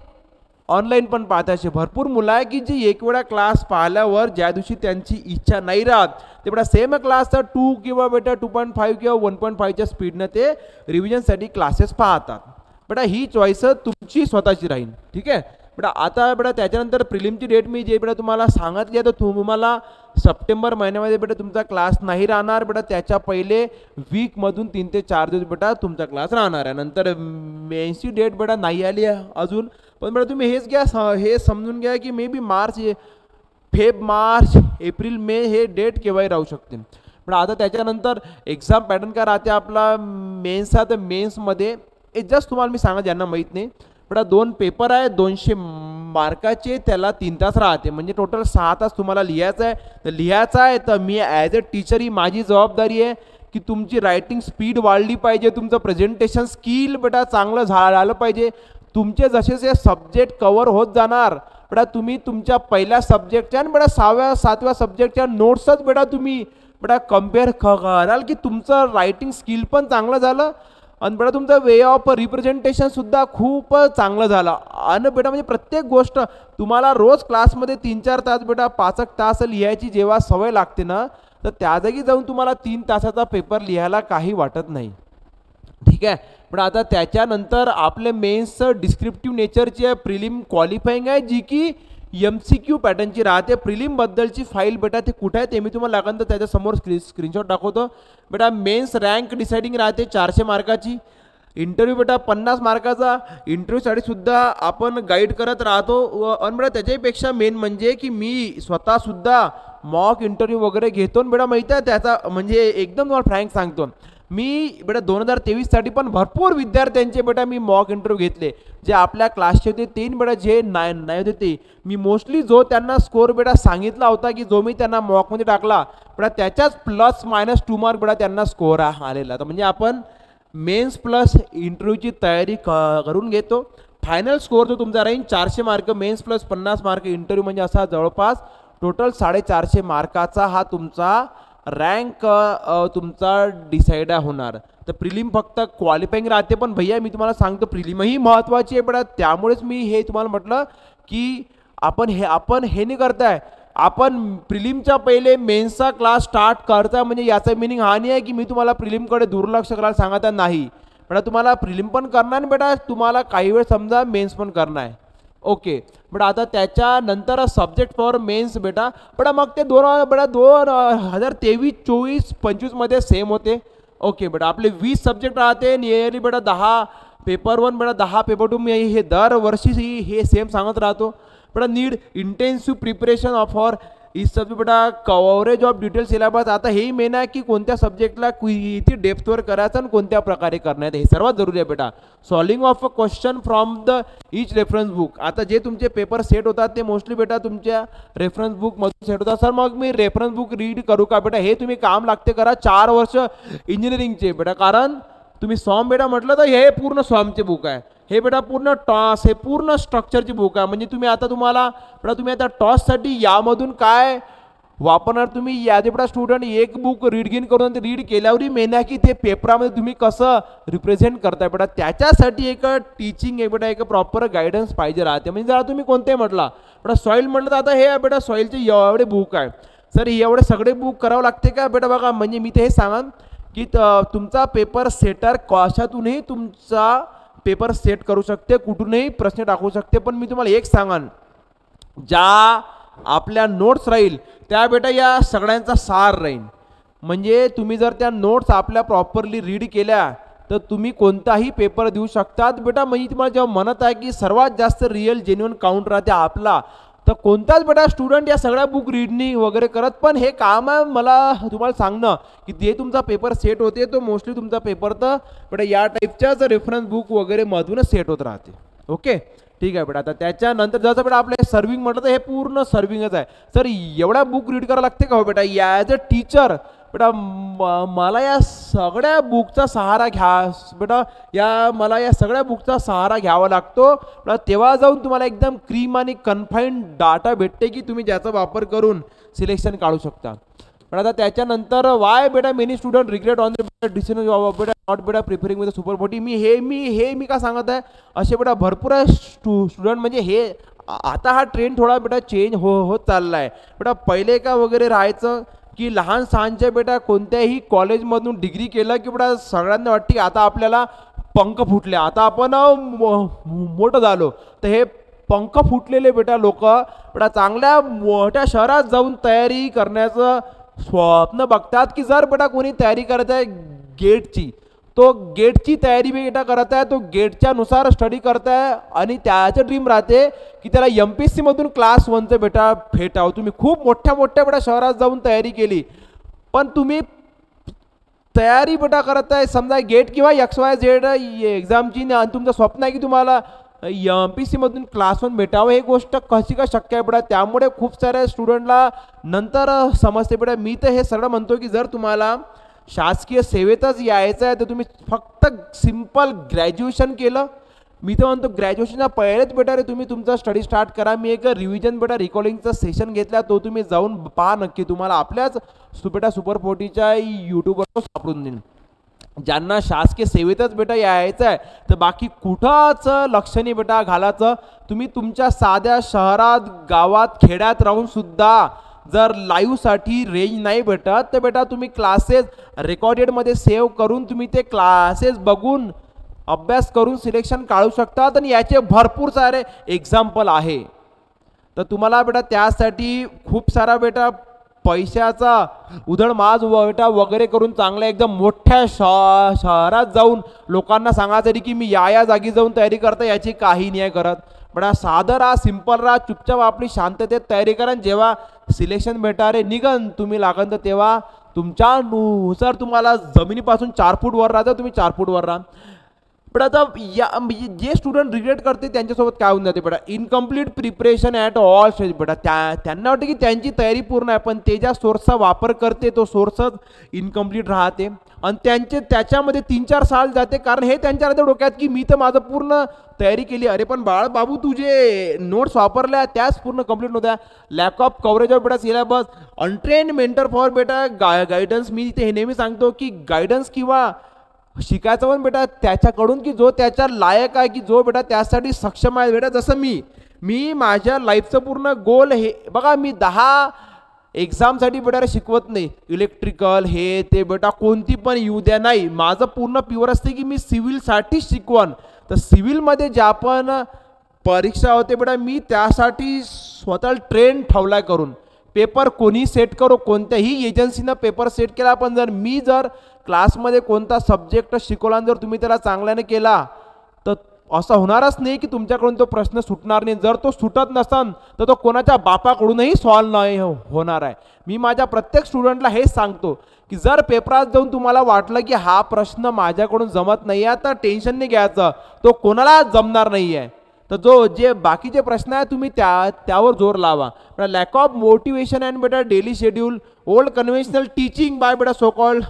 ऑनलाईन पण पाहते. असे भरपूर मुलं आहे की जी एक वेळा क्लास पाहिल्यावर ज्या दिवशी त्यांची इच्छा नाही राहत ते बेटा सेम क्लासचा 2 किंवा बेटा 2.5 किंवा 1.5च्या स्पीडनं ते रिव्हिजनसाठी क्लासेस पाहतात. बेटा ही चॉईस तुमची स्वतःची राहील. ठीक आहे बेटा. आता बेटा त्याच्यानंतर प्रिलिमची डेट मी जे बेटा तुम्हाला सांगितली आहे तर तुम्हाला सप्टेंबर महिन्यामध्ये बेटा तुमचा क्लास नाही राहणार. बेटा त्याच्या पहिले वीकमधून 3 ते 4 दिवस बेटा तुमचा क्लास राहणार आहे. नंतर मेन्सची डेट बेटा नाही आली आहे अजून, पण बेटा तुम्ही हेच घ्या, हे समजून घ्या की may be March April May हे डेट केव्हाही राहू शकते. पण आता त्याच्यानंतर एक्झाम पॅटर्न काय राहते आपला मेन्सचा, तर मेन्समध्ये जस्ट तुम्हाला मी सांगा ज्यांना माहीत नाही बेटा 2 पेपर आहे 200 मार्काचे, त्याला 3 तास राहते म्हणजे टोटल 6 तास तुम्हाला लिहायचं आहे. तर लिहायचं आहे तर मी ॲज अ टीचर ही माझी जबाबदारी आहे की तुमची रायटिंग स्पीड वाढली पाहिजे, तुमचं प्रेझेंटेशन स्किल बेटा चांगलं झालं पाहिजे. तुमचे जसे सब्जेक्ट कवर होत जाणार बेटा तुम्ही तुमच्या पहिल्या सब्जेक्टच्या आणि बेटा 6व्या 7व्या सब्जेक्टच्या नोट्सच बेटा तुम्ही बेटा कम्पेअर कराल की तुमचं रायटिंग स्किल पण चांगलं झालं आणि बेटा तुमचं वे ऑफ रिप्रेझेंटेशन सुद्धा खूप चांगलं झालं. आणि बेटा म्हणजे प्रत्येक गोष्ट तुम्हाला रोज क्लासमध्ये 3-4 तास बेटा 5 तास लिहायची जेव्हा सवय लागते ना, तर त्या जागी जाऊन तुम्हाला 3 तासाचा पेपर लिहायला काही वाटत नाही. ठीक आहे. पण आता त्याच्यानंतर आपले मेन्सचं डिस्क्रिप्टिव्ह नेचरची प्रिलिम क्वालिफाईंग आहे जी की MCQ पॅटर्नची राहते. प्रिलिमबद्दलची फाईल बेटा ते कुठे आहे ते मी तुम्हाला लागेल तर त्याच्यासमोर स्क्रीनशॉट दाखवतो. बेटा मेन्स रँक डिसाइडिंग राहते 400 मार्काची. इंटरव्ह्यू बेटा 50 मार्काचा. इंटरव्ह्यूसाठी सुद्धा आपण गाईड करत राहतो. आणि बेटा त्याच्यापेक्षा मेन म्हणजे की मी स्वतःसुद्धा मॉक इंटरव्ह्यू वगैरे घेतो. बेटा माहिती आहे त्याचा म्हणजे एकदम तुम्हाला फ्रँक सांगतो मी बेटा 2023साठी पण भरपूर विद्यार्थ्यांचे बेटा मी मॉक इंटरव्ह्यू घेतले. जे आपल्या क्लासचे होते 3 बेटा जे नाही होते ते मी मोस्टली जो त्यांना स्कोर बेटा सांगितला होता की जो मी त्यांना मॉकमध्ये टाकला बेटा त्याच्याच +-2 मार्क बेटा त्यांना स्कोर आलेला. तर म्हणजे आपण मेन्स प्लस इंटरव्ह्यूची तयारी करून घेतो. फायनल स्कोर जो तुमचा राहील 400 mark mains plus 50 mark interview म्हणजे असा जवळपास टोटल 450 मार्काचा हा तुमचा रँक तुमचा डिसाईड होणार. तर प्रिलिम फक्त क्वालिफाईंग राहते, पण भैया मी तुम्हाला सांगतो प्रिलिमही महत्त्वाची आहे बेटा. त्यामुळेच मी हे तुम्हाला म्हटलं की आपण हे नाही करताय, आपण प्रिलिमच्या पहिले मेन्सचा क्लास स्टार्ट करताय म्हणजे याचा मिनिंग हा नाही आहे की मी तुम्हाला प्रिलिमकडे दुर्लक्ष करायला सांगत नाही. बेटा तुम्हाला प्रिलिम पण करणार आणि बेटा तुम्हाला काही वेळ समजा मेन्स पण करणार आहे. ओके बेटा. आता त्याच्यानंतर सब्जेक्ट फॉर मेन्स बेटा मग ते 2023-24-25 मध्ये सेम होते. ओके बेटा. आपले 20 सब्जेक्ट राहते नियरली बेटा 10 पेपर 1 बेटा 10 पेपर 2 मी हे दरवर्षी हे सेम सांगत राहतो. बेटा need intensive preparation for is subject बेटा कव्हरेज ऑफ डिटेल सिलेबस. आता हेही मेन आहे की कोणत्या सब्जेक्टला किती डेप्थवर करायचं आणि कोणत्या प्रकारे करण्यात हे सर्वात जरुरी आहे बेटा. Solving of a question from the each reference book. आता जे तुमचे पेपर सेट होतात ते मोस्टली बेटा तुमच्या रेफरन्स बुकमधून सेट होतात. सर मग मी रेफरन्स बुक रीड करू का बेटा? हे तुम्ही काम लागते करा 4 वर्ष इंजिनिअरिंगचे बेटा. कारण तुम्ही सॉम बेटा म्हटलं तर हे पूर्ण सॉमचे बुक आहे. हे बेटा पूर्ण टॉस हे पूर्ण स्ट्रक्चरची बुक आहे. म्हणजे तुम्ही आता टॉससाठी यामधून काय वापरणार तुम्ही यादी बेटा स्टुडंट एक बुक रीड करून ते रीड केल्यावरही मेन आहे की ते पेपरामध्ये तुम्ही कसं रिप्रेझेंट करताय बेटा. त्याच्यासाठी एक टीचिंग आहे बेटा, एक प्रॉपर गायडन्स पाहिजे राहते. म्हणजे जरा तुम्ही कोणते म्हटला बेटा सॉईल म्हटलं तर आता हे बेटा सॉईलचे एवढे बुक आहे. सर एवढे सगळे बुक करावं लागते का बेटा? बघा म्हणजे मी ते हे सांगा की तुमचा पेपर सेटर कशातूनही तुमचा पेपर सेट करू शकते, कुठूनही प्रश्न टाकू शकते. पण मी तुम्हाला एक सांगान, ज्या आपल्या नोट्स राहील त्या बेटा या सगळ्यांचा सार राहील. म्हणजे तुम्ही जर त्या नोट्स आपल्या प्रॉपरली रीड केल्या तर तुम्ही कोणताही पेपर देऊ शकतात बेटा. म्हणजे तुम्हाला जेव्हा म्हणत आहे की सर्वात जास्त रिअल जेन्युइन काउंट राहते आपला, तर कोणताच बेटा स्टुडंट या सगळ्या बुक रीडनी वगैरे करत. पण हे काम आहे मला तुम्हाला सांगणं की जे तुमचा पेपर सेट होते तो मोस्टली तुमचा पेपर तर बेटा या टाईपच्याच रेफरन्स बुक वगैरे मधूनच सेट होत राहते. ओके, ठीक आहे बेटा. आता त्याच्यानंतर जसं बेटा आपलं सर्विंग म्हटलं तर हे पूर्ण सर्विंगच आहे. सर एवढ्या बुक रीड करावं लागते का हो बेटा? ॲज अ टीचर बेटा मला या सगळ्या बुकचा सहारा मला या सगळ्या बुकचा सहारा घ्यावा लागतो. तेव्हा जाऊन तुम्हाला एकदम क्रीम आणि कन्फाईन्ड डाटा भेटते की तुम्ही ज्याचा वापर करून सिलेक्शन काढू शकता. पण आता त्याच्यानंतर वाय बेटा many student regret on the decision बेटा नॉट बेटा प्रिपेरिंग विथ सुपर 40. मी का सांगत आहे, असे बेटा भरपूर स्टुडंट म्हणजे हे आता हा ट्रेंड थोडा बेटा चेंज होत चालला आहे. बेटा पहिले का वगैरे राहायचं की लहान सहानच्या बेटा कोणत्याही कॉलेजमधून डिग्री केलं की बेटा सगळ्यांना वाटते आता आपल्याला पंख फुटले, आता आपण मोठं झालो. तर हे पंख फुटलेले बेटा लोक बेटा चांगल्या मोठ्या शहरात जाऊन तयारी करण्याचं स्वप्न बघतात. की जर बेटा कोणी तयारी करत आहे गेटची, तो गेटची तयारी बेटा करत आहे, तो गेटच्या नुसार स्टडी करत आहे आणि त्याचं ड्रीम राहते की त्याला MPSC मधून क्लास 1चं बेटा भेटावं. तुम्ही खूप मोठ्या मोठ्या बेटा शहरात जाऊन तयारी केली, पण तुम्ही तयारी बेटा करत आहे समजा गेट किंवा XYZ एक्झामची, आणि तुमचं स्वप्न आहे की तुम्हाला MPSC मधून क्लास 1 भेटावं. हे गोष्ट कशी का शक्य आहे बेटा? त्यामुळे खूप साऱ्या स्टुडंटला नंतर समजते बेटा. मी तर हे सगळं म्हणतो की जर तुम्हाला शासकीय सेवेतच यायचं आहे तर तुम्ही फक्त सिंपल ग्रॅज्युएशन केलं. मी तर म्हणतो ग्रॅज्युएशनच्या पहिलेच बेटा रे तुम्ही तुमचा स्टडी स्टार्ट करा. मी एक रिव्हिजन बेटा रिकॉर्डिंगचा सेशन घेतला, तो तुम्ही जाऊन पहा नक्की. तुम्हाला आपल्याच बेटा सुपर 40च्या यूट्यूबवर सापडून देईन. ज्यांना शासकीय सेवेतच बेटा यायचं आहे तर बाकी कुठंच लक्ष नाही बेटा घालायचं. तुम्ही तुमच्या साध्या शहरात गावात खेड्यात राहून सुद्धा जर लाईव्हसाठी रेंज नाही भेटत तर बेटा तुम्ही क्लासेस रेकॉर्डेडमध्ये सेव्ह करून तुम्ही ते क्लासेस बघून अभ्यास करून सिलेक्शन काढू शकतात. आणि याचे भरपूर सारे एक्झाम्पल आहे. तर तुम्हाला बेटा त्यासाठी खूप सारा बेटा पैशाचा उधळमाज बेटा वगैरे करून चांगल्या एकदम मोठ्या शहरात जाऊन लोकांना सांगायचं की मी या जागी जाऊन तयारी करता, याची काही नाही करत. पण साधं राहा, सिंपल राहा, चुपचाप आपली शांततेत तयारी करा. जेव्हा सिलेक्शन भेटा रे निघन तुम्ही लागन तर तेव्हा तुमच्यानुसार तुम्हाला जमिनीपासून 4 फूट वर राहता, तुम्ही 4 फूट वर राहा. पण आता या जे स्टुडंट रिग्रेट करते त्यांच्यासोबत काय होऊन जाते बेटा, incomplete preparation at all stage बेटा. त्यांना वाटतं की त्यांची तयारी पूर्ण आहे, पण ते ज्या सोर्सचा वापर करते तो सोर्सच इनकम्प्लीट राहते आणि त्याच्यामध्ये 3-4 साल जाते. कारण हे त्यांच्या डोक्यात की मी तर माझं पूर्ण तयारी केली. अरे पण बाळ बाबू तुझे नोट्स वापरल्या त्याच पूर्ण कंप्लीट नव्हत्या. लॅक ऑफ कव्हरेज ऑफ बेटा सिलेबस, अनट्रेन मेंटर फॉर बेटा गायडन्स. मी ते हे नेहमी सांगतो की गायडन्स किंवा शिकायचं पण बेटा त्याच्याकडून की जो त्याच्या लायक आहे, की जो बेटा त्यासाठी सक्षम आहे बेटा. जसं मी माझ्या लाईफचं पूर्ण गोल हे बघा, मी 10 एक्झामसाठी बेटा शिकवत नाही. इलेक्ट्रिकल हे ते बेटा कोणती पण येऊ द्या, नाही. माझं पूर्ण प्युअर असते की मी सिव्हिलसाठी शिकवण. तर सिव्हिलमध्ये ज्या पण परीक्षा होते बेटा मी त्यासाठी स्वतः ट्रेन ठेवलाय करून. पेपर कोणी सेट करो, कोणत्याही एजन्सीनं पेपर सेट केला, पण जर क्लासमध्ये कोणता सब्जेक्ट शिकवला जर तुम्ही त्याला चांगल्याने केला तर असं होणारच नाही की तुमच्याकडून तो प्रश्न सुटणार नाही. जर तो सुटत नसन तर तो कोणाच्या बापाकडूनही सॉल्व नाही होणार आहे. मी माझ्या प्रत्येक स्टुडंटला हेच सांगतो की जर पेपरात जाऊन तुम्हाला वाटलं की हा प्रश्न माझ्याकडून जमत नाही आहे तर टेन्शन नाही घ्यायचं, तो कोणाला जमणार नाही आहे. तर जे बाकीचे प्रश्न आहे तुम्ही त्यावर जोर लावा. लॅक ऑफ मोटिवेशन अँड बेटा daily schedule, old conventional teaching bye बेटा सो कॉल्ड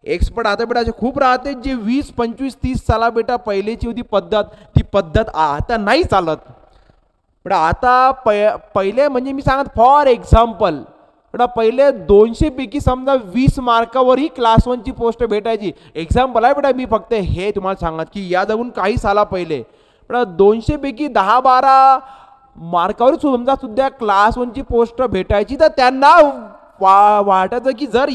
एक्सपर्ट. आता बेटा असे खूप राहते जे 20, 25, 30 साला बेटा पहिलेची होती पद्धत, ती पद्धत आता नाही चालत. बेटा आता पहिले म्हणजे मी सांगत फॉर एक्झाम्पल बेटा पहिले 200 पैकी समजा 20 मार्कावरही क्लास 1ची पोस्ट भेटायची. एक्झाम्पल आहे बेटा, मी फक्त हे तुम्हाला सांगत की या जाऊन काही साला पहिले बेटा 200 पैकी 10-12 मार्कावर सुद्धा क्लास 1ची पोस्ट भेटायची. तर त्यांना वाटायचं की जर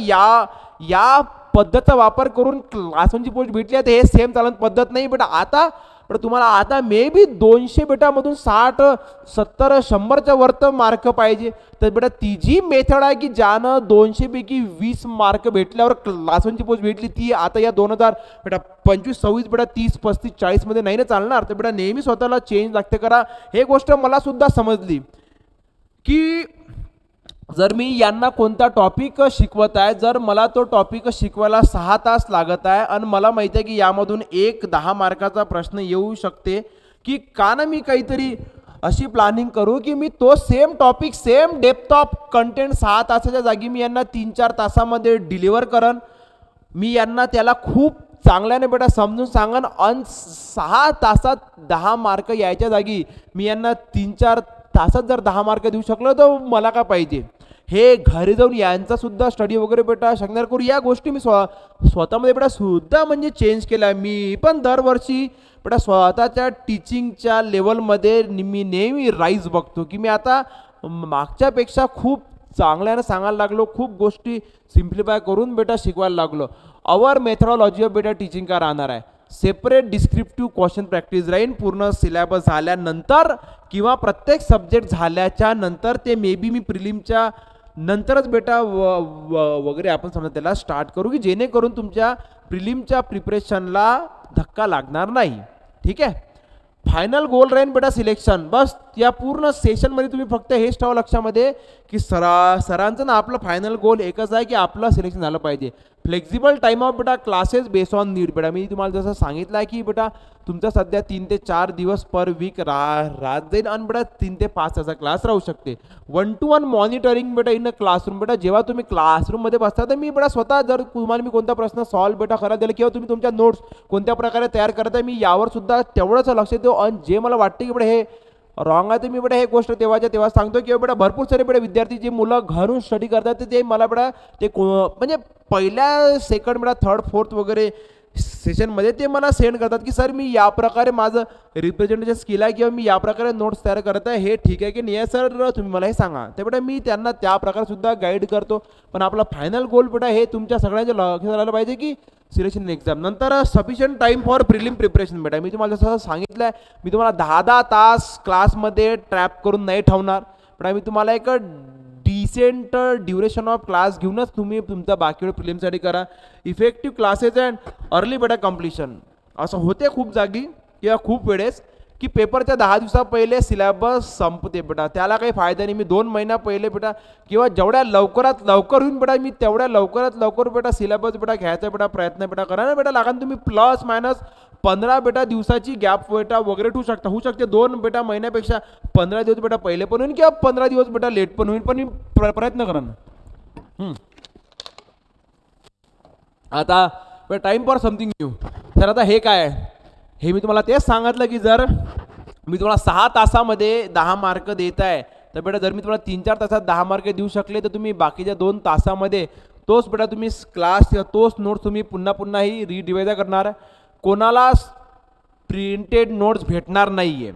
या पद्धतीचा वापर करून क्लास 1ची पोस्ट भेटली तर हे सेम चालत पद्धत नाही बेटा. आता पण तुम्हाला आता मे बी 200 बेटामधून 60 70 100च्या वरतं मार्क पाहिजे. तर बेटा ती जी मेथड आहे की ज्यानं 200 पैकी 20 मार्क भेटल्यावर क्लास 1ची पोस्ट भेटली, ती आता या 2000 बेटा 25 26 बेटा 30 35 40 मध्ये नाही ना चालणार. तर बेटा नेहमी स्वतःला चेंज लागते करा. हे गोष्ट मला सुद्धा समजली की जर मी यांना कोणता टॉपिक शिकवत आहे, जर मला तो टॉपिक शिकवायला 6 तास लागत आहे आणि मला माहिती आहे की यामधून एक 10 मार्काचा प्रश्न येऊ शकते, की का ना मी काहीतरी अशी प्लॅनिंग करू की मी तो same topic same depth of content 6 तासाच्या जागी मी यांना 3-4 तासामध्ये डिलिव्हर करन. मी यांना त्याला खूप चांगल्याने बेटा समजून सांगन आणि 6 तासात 10 मार्क यायच्या जागी मी यांना 3-4 तासात जर 10 मार्क देऊ शकलो तर मला काय पाहिजे. हे घरी जाऊन यांचा सुद्धा स्टडी वगैरे बेटा शकणार करू. या गोष्टी मी स्वतःमध्ये बेटा सुद्धा म्हणजे चेंज केला. मी पण दरवर्षी बेटा स्वतःच्या टीचिंगच्या लेवलमध्ये मी नेहमी राईज बघतो की मी आता मागच्यापेक्षा खूप चांगल्यानं सांगायला लागलो, खूप गोष्टी सिम्प्लिफाय करून बेटा शिकवायला लागलो. आवर मेथडॉलॉजी ऑफ बेटा टीचिंग का राहणार आहे, सेपरेट डिस्क्रिप्टिव्ह क्वेश्चन प्रॅक्टिस राहीन पूर्ण सिलेबस झाल्यानंतर किंवा प्रत्येक सब्जेक्ट झाल्याच्या नंतर. ते मे बी मी प्रिलिमच्या नंतरच बेटा वगैरे आपण समजा त्याला स्टार्ट करू की जेणेकरून तुमच्या प्रिलिमच्या प्रिपरेशनला धक्का लागणार नाही. ठीक आहे. फायनल गोल राहीन बेटा सिलेक्शन. बस या पूर्ण सेशनमध्ये तुम्ही फक्त हेच ठेवा लक्षामध्ये की सरांचं ना आपलं फायनल गोल एकच आहे की आपलं सिलेक्शन झालं पाहिजे. फ्लेक्झिबल टाइम ऑफ बेटा क्लासेस बेस ऑन नीड. बेटा मी तुम्हाला जसं सांगितलं आहे की बेटा तुमचा सध्या 3 ते 4 दिवस पर वीक राहत जाईल आणि बेटा 3 ते 5 तासाचा क्लास राहू शकते. 1-to-1 मॉनिटरिंग बेटा इन अ क्लासरूम. बेटा जेव्हा तुम्ही क्लासरूममध्ये बसता तर मी बेटा स्वतः जर तुम्हाला मी कोणता प्रश्न सॉल्व्ह बेटा करायला दिला किंवा तुम्ही तुमच्या नोट्स कोणत्या प्रकारे तयार करत आहे मी यावर सुद्धा तेवढंच लक्ष देतो. आणि जे मला वाटते की बेटा हे रॉंग आहे तर मी बेटा हे गोष्ट तेव्हाच्या तेव्हा सांगतो. किंवा बेटा भरपूर सारे बेटा विद्यार्थी जे मुलं घरून स्टडी करतात ते मला बेटा ते म्हणजे पहिल्या सेकंड बेटा थर्ड फोर्थ वगैरे सेशनमध्ये ते मला सेंड करतात की सर मी या प्रकारे माझं रिप्रेझेंटेशन स्किल आहे किंवा मी या प्रकारे नोट्स तयार करत आहे, हे ठीक आहे की नाही आहे सर तुम्ही मला हे सांगा. तर बेटा मी त्यांना त्या प्रकारे सुद्धा गाईड करतो. पण आपला फायनल गोल बेटा हे तुमच्या सगळ्यांच्या लक्षात आलं पाहिजे की सिलेक्शन एक्झाम नंतर sufficient time for prelim preparation. बेटा मी तुम्हाला जसं सांगितलं आहे मी तुम्हाला 10-10 तास क्लासमध्ये ट्रॅप करून नाही ठेवणार. पण मी तुम्हाला एक डिसेंट ड्युरेशन ऑफ क्लास घेऊनच तुम्ही तुमचा बाकी वेळ प्रिलिमसाठी करा. इफेक्टिव्ह क्लासेस अँड अर्ली बेटा कम्प्लिशन. असं होते खूप जागी किंवा खूप वेळेस की पेपरच्या 10 दिवसा पहिले सिलेबस संपते बेटा, त्याला काही फायदा नाही. मी 2 महिना पहिले बेटा किंवा जेवढ्या लवकरात लवकर होईन बेटा मी तेवढ्या लवकरात लवकर बेटा सिलेबस बेटा घ्यायचा बेटा प्रयत्न बेटा करा ना बेटा. लागण तुम्ही प्लस मायनस 15 बेटा दिवसाची गॅप बेटा वगैरे ठेवू शकता. होऊ शकते 2 बेटा महिन्यापेक्षा 15 दिवस बेटा पहिले पण होईल किंवा 15 दिवस बेटा लेट पण होईल, पण मी प्रयत्न करा ना. आता टाइम फॉर समथिंग न्यू. तर आता हे काय आहे हे मी तुम्हाला तेच सांगितलं की जर मी तुम्हाला 6 तासामध्ये 10 मार्क देत आहे तर बेटा जर मी तुम्हाला 3-4 तासात 10 मार्क देऊ शकले तर तुम्ही बाकीच्या 2 तासामध्ये तोच बेटा तुम्ही क्लास किंवा तोच नोट्स तुम्ही पुन्हा पुन्हा ही रिडिवाइज करणार. कोणाला प्रिंटेड नोट्स भेटणार नाही आहे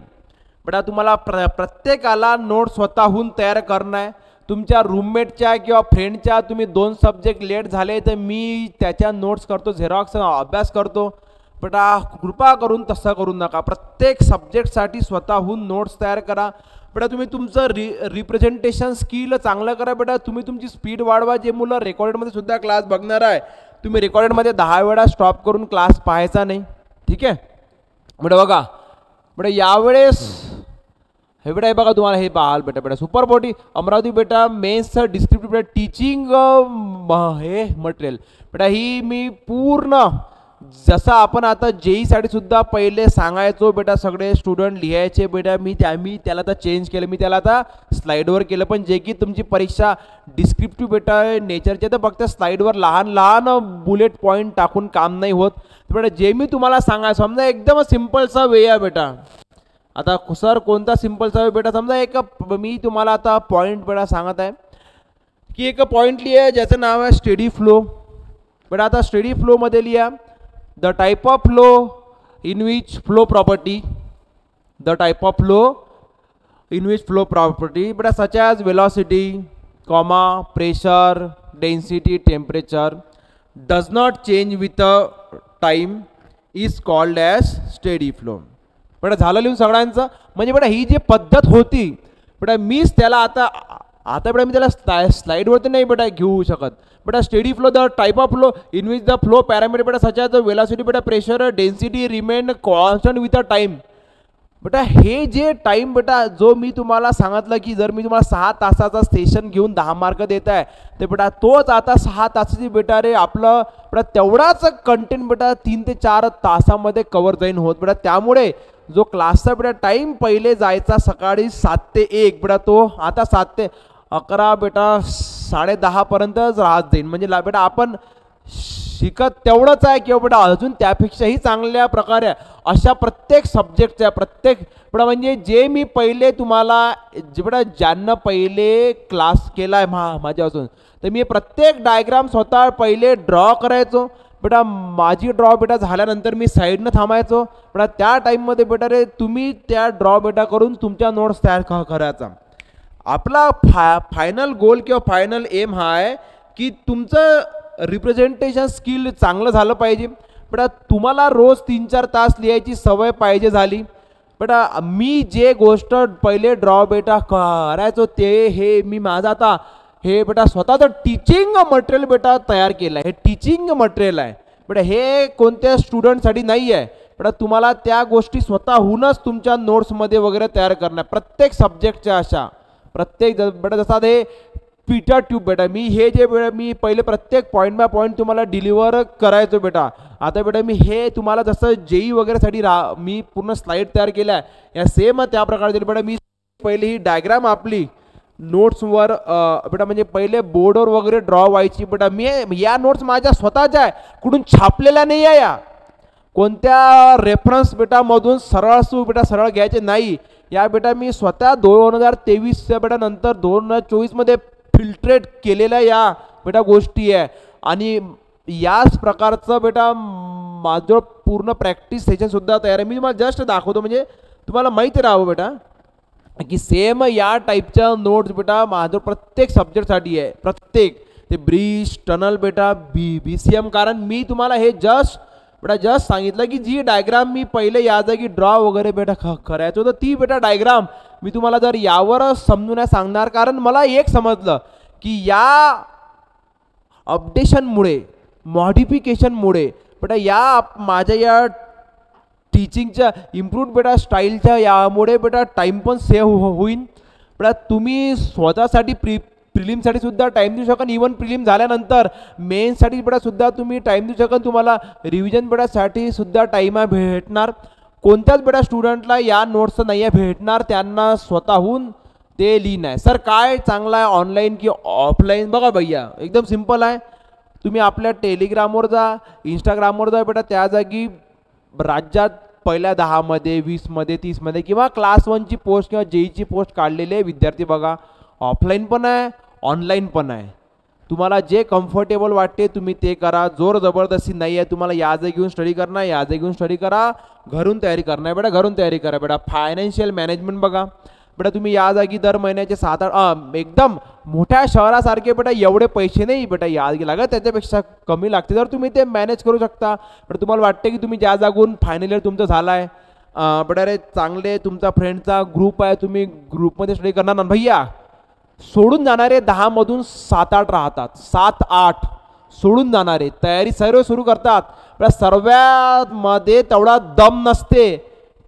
बेटा. तुम्हाला प्रत्येकाला नोट्स स्वतःहून तयार करणं आहे. तुमच्या रूममेटच्या किंवा फ्रेंडच्या तुम्ही 2 सब्जेक्ट लेट झाले तर मी त्याच्या नोट्स करतो, झेरॉक्स अभ्यास करतो. बेटा कृपा करून तसं करू नका. प्रत्येक सब्जेक्टसाठी स्वतःहून नोट्स तयार करा. बेटा तुम्ही तुमचं रिप्रेझेंटेशन स्किल चांगलं करा बेटा. तुम्ही तुमची स्पीड वाढवा. जे मुलं रेकॉर्डेडमध्ये सुद्धा क्लास बघणार आहे तुम्ही रेकॉर्डेडमध्ये 10 वेळा स्टॉप करून क्लास पाहायचा नाही. ठीक आहे बेटा. बघा बेटा यावेळेस हे बेटा हे बघा तुम्हाला हे पाहाल बेटा बेटा सुपर बॉडी अमरावती बेटा मेन्स डिस्क्रिप्टिव्ह बेटा टीचिंग हे मटेरियल बेटा ही मी पूर्ण जसं आपण आता जेईसाठी सुद्धा पहिले सांगायचो बेटा सगळे स्टुडंट लिहायचे बेटा मी त्याला आता चेंज केलं. मी त्याला आता स्लाईडवर केलं. पण जे की तुमची परीक्षा डिस्क्रिप्टिव्ह बेटा नेचरचे तर फक्त स्लाईडवर लहान लहान बुलेट पॉईंट टाकून काम नाही होत बेटा. जे मी तुम्हाला सांगायचं समजा एकदम सिम्पलचा वे आहे बेटा. आता सर कोणता सिम्पलचा वे बेटा समजा एक मी तुम्हाला आता पॉईंट बेटा सांगत आहे की एक पॉईंट लिहा ज्याचं नाव आहे स्टडी फ्लो बेटा. आता स्टडी फ्लोमध्ये लिहा the type of flow in which flow property, the type of flow in which flow property beta such as velocity, comma, pressure, density, temperature does not change with the time is called as steady flow. बेटा झालं लिहून सगळ्यांचं. म्हणजे बेटा ही जी पद्धत होती बेटा मीच त्याला आता आता बेटा मी त्याला स्लाईडवरती नाही बेटा घेऊ शकत. बेटा steady flow, the type of flow in which the flow parameter बेटा सच ॲज वेलॉसिटी बेटा pressure density remain constant with a time. बेटा हे जे टाईम बेटा जो मी तुम्हाला सांगितलं की जर मी तुम्हाला 6 तासाचा सेशन घेऊन 10 मार्क देत आहे ते बेटा तोच आता 6 तासाची बेटा रे आपलं बेटा तेवढाच कंटेंट बेटा 3 ते 4 तासामध्ये कवर जाईन होत बेटा. त्यामुळे जो क्लासचा बेटा टाईम पहिले जायचा सकाळी 7 ते 1 बेटा तो आता 7 ते 11 बेटा 10:30 पर्यंतच राहत जाईल. म्हणजे बेटा आपण शिकत तेवढंच आहे किंवा बेटा अजून त्यापेक्षाही चांगल्या प्रकारे अशा प्रत्येक सब्जेक्टच्या प्रत्येक बेटा म्हणजे जे मी पहिले तुम्हाला जे बेटा ज्यांना पहिले क्लास केला आहे माझ्यापासून तर मी प्रत्येक डायग्राम स्वतः पहिले ड्रॉ करायचो बेटा. माझी ड्रॉ बेटा झाल्यानंतर मी साईडनं थांबायचो बेटा. त्या टाईममध्ये बेटा रे तुम्ही त्या ड्रॉ बेटा करून तुमच्या नोट्स तयार करायचा. आपला फायनल गोल किंवा फायनल एम हा आहे की तुमचं रिप्रेझेंटेशन स्किल चांगलं झालं पाहिजे बेटा. तुम्हाला रोज 3-4 तास लिहायची सवय पाहिजे झाली बेटा. मी जे गोष्ट पहिले ड्रॉ बेटा करायचो ते हे मी माझं आता हे बेटा स्वतःचं टीचिंग मटेरियल बेटा तयार केलं आहे. हे टीचिंग मटेरियल आहे बेटा. हे कोणत्या स्टुडंटसाठी नाही आहे बेटा. तुम्हाला त्या गोष्टी स्वतःहूनच तुमच्या नोट्समध्ये वगैरे तयार करणार प्रत्येक सब्जेक्टच्या अशा प्रत्येक बेटा. जसा ते पीटर ट्यूब बेटा मी हे जे बेटा मी पहिले प्रत्येक पॉईंट बाय पॉईंट तुम्हाला डिलिव्हर करायचो बेटा. आता बेटा मी हे तुम्हाला जसं जेई वगैरेसाठी मी पूर्ण स्लाईड तयार केल्या आहे या सेम त्या प्रकारे दिली बेटा. मी पहिले ही डायग्राम आपली नोट्सवर बेटा म्हणजे पहिले बोर्डवर वगैरे ड्रॉ व्हायची बेटा. मी या नोट्स माझ्या स्वतःच्या आहे कुठून छापलेल्या नाही आहे या कोणत्या रेफरन्स बेटा मधून सरळ बेटा सरळ घ्यायचे नाही या बेटा. मी स्वतः 2023 बेटा नंतर 2024 फिल्ट्रेट केलेल्या या बेटा गोष्टी आहे. आणि याच प्रकारचं बेटा माझं पूर्ण प्रॅक्टिस सेशनसुद्धा तयार आहे. मी तुम्हाला जस्ट दाखवतो म्हणजे तुम्हाला माहिती राहावं बेटा की सेम या टाईपच्या नोट्स बेटा माझं प्रत्येक सब्जेक्टसाठी आहे. प्रत्येक ते ब्रिज टनल बेटा BCM. कारण मी तुम्हाला हे जस्ट सांगितलं की जी डायग्राम मी पहिले या जागी ड्रॉ वगैरे बेटा करायचो तर ती बेटा डायग्राम मी तुम्हाला जर यावर समजून सांगणार. कारण मला एक समजलं की या अपडेशनमुळे मॉडिफिकेशनमुळे बेटा या माझ्या या टीचिंगच्या इम्प्रूव्ड बेटा स्टाईलच्या यामुळे बेटा टाईम पण सेव्ह होईल बेटा. तुम्ही स्वतःसाठी प्रिलिमसाठी सुद्धा टाईम देऊ शकाल. इवन प्रिलिम झाल्यानंतर मेन्ससाठी बेटा सुद्धा तुम्ही टाईम देऊ शकाल. तुम्हाला रिव्हिजन बेटासाठी सुद्धा टाईम भेटणार. कोणत्याच बेटा स्टुडंटला या नोट्स नाही आहे भेटणार त्यांना स्वतःहून ते लिहिणं आहे. सर काय चांगलं आहे ऑनलाईन की ऑफलाईन? बघा भैया एकदम सिम्पल आहे. तुम्ही आपल्या टेलिग्रामवर जा इंस्टाग्रामवर जा बेटा. त्या जागी राज्यात पहिल्या 10मध्ये 20मध्ये 30मध्ये किंवा क्लास 1ची पोस्ट किंवा जेईची पोस्ट काढलेले विद्यार्थी बघा. ऑफलाईन पण आहे ऑनलाईन पण आहे. तुम्हाला जे कम्फर्टेबल वाटते तुम्ही ते करा. जोर जबरदस्ती नाही आहे. तुम्हाला या जागी घेऊन स्टडी करणार या जागी घेऊन स्टडी करा. घरून तयारी करणार बेटा घरून तयारी करा बेटा. फायनान्शियल मॅनेजमेंट बघा बेटा. तुम्ही या जागी दर महिन्याचे 7-8 एकदम मोठ्या शहरासारखे बेटा एवढे पैसे नाही बेटा या जागी लागत त्याच्यापेक्षा कमी लागते. जर तुम्ही ते मॅनेज करू शकता पण तुम्हाला वाटते की तुम्ही ज्या जागून फायनल इयर तुमचं झालं आहे बेटा रे चांगले तुमचा फ्रेंडचा ग्रुप आहे तुम्ही ग्रुपमध्ये स्टडी करणार ना भैया. सोडून जाणारे 10मधून 7-8 राहतात. 7-8 सोडून जाणारे तयारी सर्व सुरू करतात पण सर्वांमध्ये तेवढा दम नसते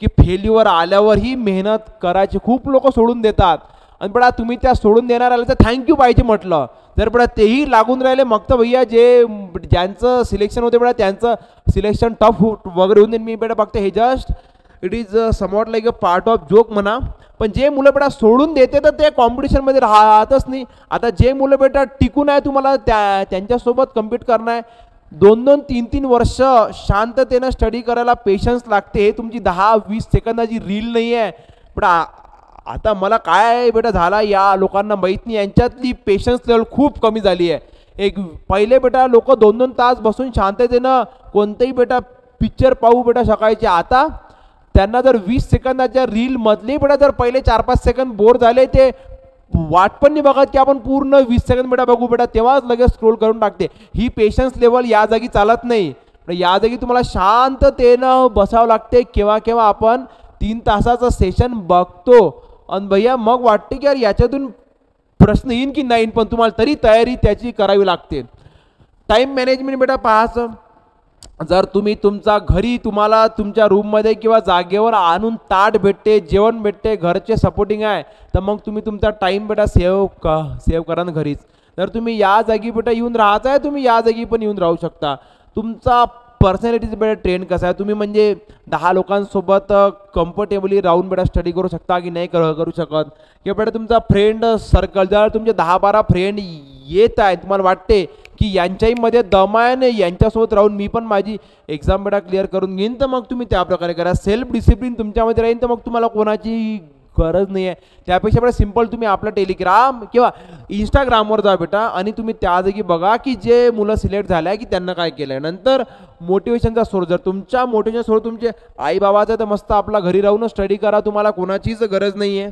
की फेल्युअर आल्यावरही मेहनत करायची. खूप लोक सोडून देतात आणि बडा तुम्ही त्या सोडून देणार आले तर थँक्यू पाहिजे म्हटलं. जर बडा तेही लागून राहिले मग तर भैया जे ज्यांचं सिलेक्शन होते बेटा त्यांचं सिलेक्शन टफ वगैरे होऊन मी बेटा बघते. हे just it is somewhat like a part of joke म्हणा. पण जे मुलं बेटा सोडून देते तर ते कॉम्पिटिशनमध्ये राहतच नाही. आता जे मुलं बेटा टिकून आहे तुम्हाला त्यांच्यासोबत कम्पीट करणं आहे. 2-2, 3-3 वर्ष शांततेनं स्टडी करायला पेशन्स लागते. हे तुमची 10-20 सेकंदाची रील नाही आहे बेटा. आता मला काय बेटा झाला या लोकांना माहीत नाही. यांच्यातली पेशन्स लेवल खूप कमी झाली आहे. एक पहिले बेटा लोक 2-2 तास बसून शांततेनं कोणतेही बेटा पिक्चर पाहू बेटा शकायचे. आता त्यांना जर 20 सेकंदाच्या रील मधले बेटा जर पहिले 4-5 सेकंद बोर झाले ते वाट पण नाही बघत की आपण पूर्ण 20 सेकंद बेटा बघू बेटा तेव्हाच लगेच स्क्रोल करून टाकते. ही पेशन्स लेवल या जागी चालत नाही. या जागी तुम्हाला शांततेनं बसावं लागते. केव्हा केव्हा आपण 3 तासाचं सेशन बघतो आणि भैया मग वाटते की यार याच्यातून प्रश्न येईन की नाही, पण तुम्हाला तरी तयारी त्याची करावी लागते. टाईम मॅनेजमेंट बेटा पाहायचं. जर तुम्ही तुमचा घरी तुम्हाला तुमच्या रूममध्ये किंवा जागेवर आणून ताट भेटते, जेवण भेटते, घरचे सपोर्टिंग आहे, तर मग तुम्ही तुमचा टाईम बेटा सेव्ह करा ना घरीच. जर तुम्ही या जागी बेटा येऊन राहताय, तुम्ही या जागी पण येऊन राहू शकता. तुमचा पर्सनॅलिटीचं बेटा ट्रेंड कसा आहे, तुम्ही म्हणजे 10 लोकांसोबत कम्फर्टेबली राहून बेटा स्टडी करू शकता की नाही करू शकत, किंवा बेटा तुमचा फ्रेंड सर्कल जर तुमचे 10-12 फ्रेंड येत आहे, तुम्हाला वाटते की यांच्याही मध्ये दम आहे ना, यांच्यासोबत राहून मी पण माझी एक्झाम बेटा क्लिअर करून घेईन, तर मग तुम्ही त्या प्रकारे करा. सेल्फ डिसिप्लिन तुमच्यामध्ये राहील, तर मग तुम्हाला कोणाची गरज नाही आहे. त्यापेक्षा बेटा सिंपल तुम्ही आपलं टेलिग्राम किंवा इंस्टाग्रामवर जा बेटा आणि तुम्ही त्या जागी बघा की जे मुलं सिलेक्ट झाले आहे की त्यांना काय केलं आहे. नंतर मोटिवेशनचा सोर्स, जर तुमच्या मोटिवेशन सोर्स तुमचे आई बाबाचं, तर मस्त आपला घरी राहून स्टडी करा, तुम्हाला कोणाचीच गरज नाही आहे.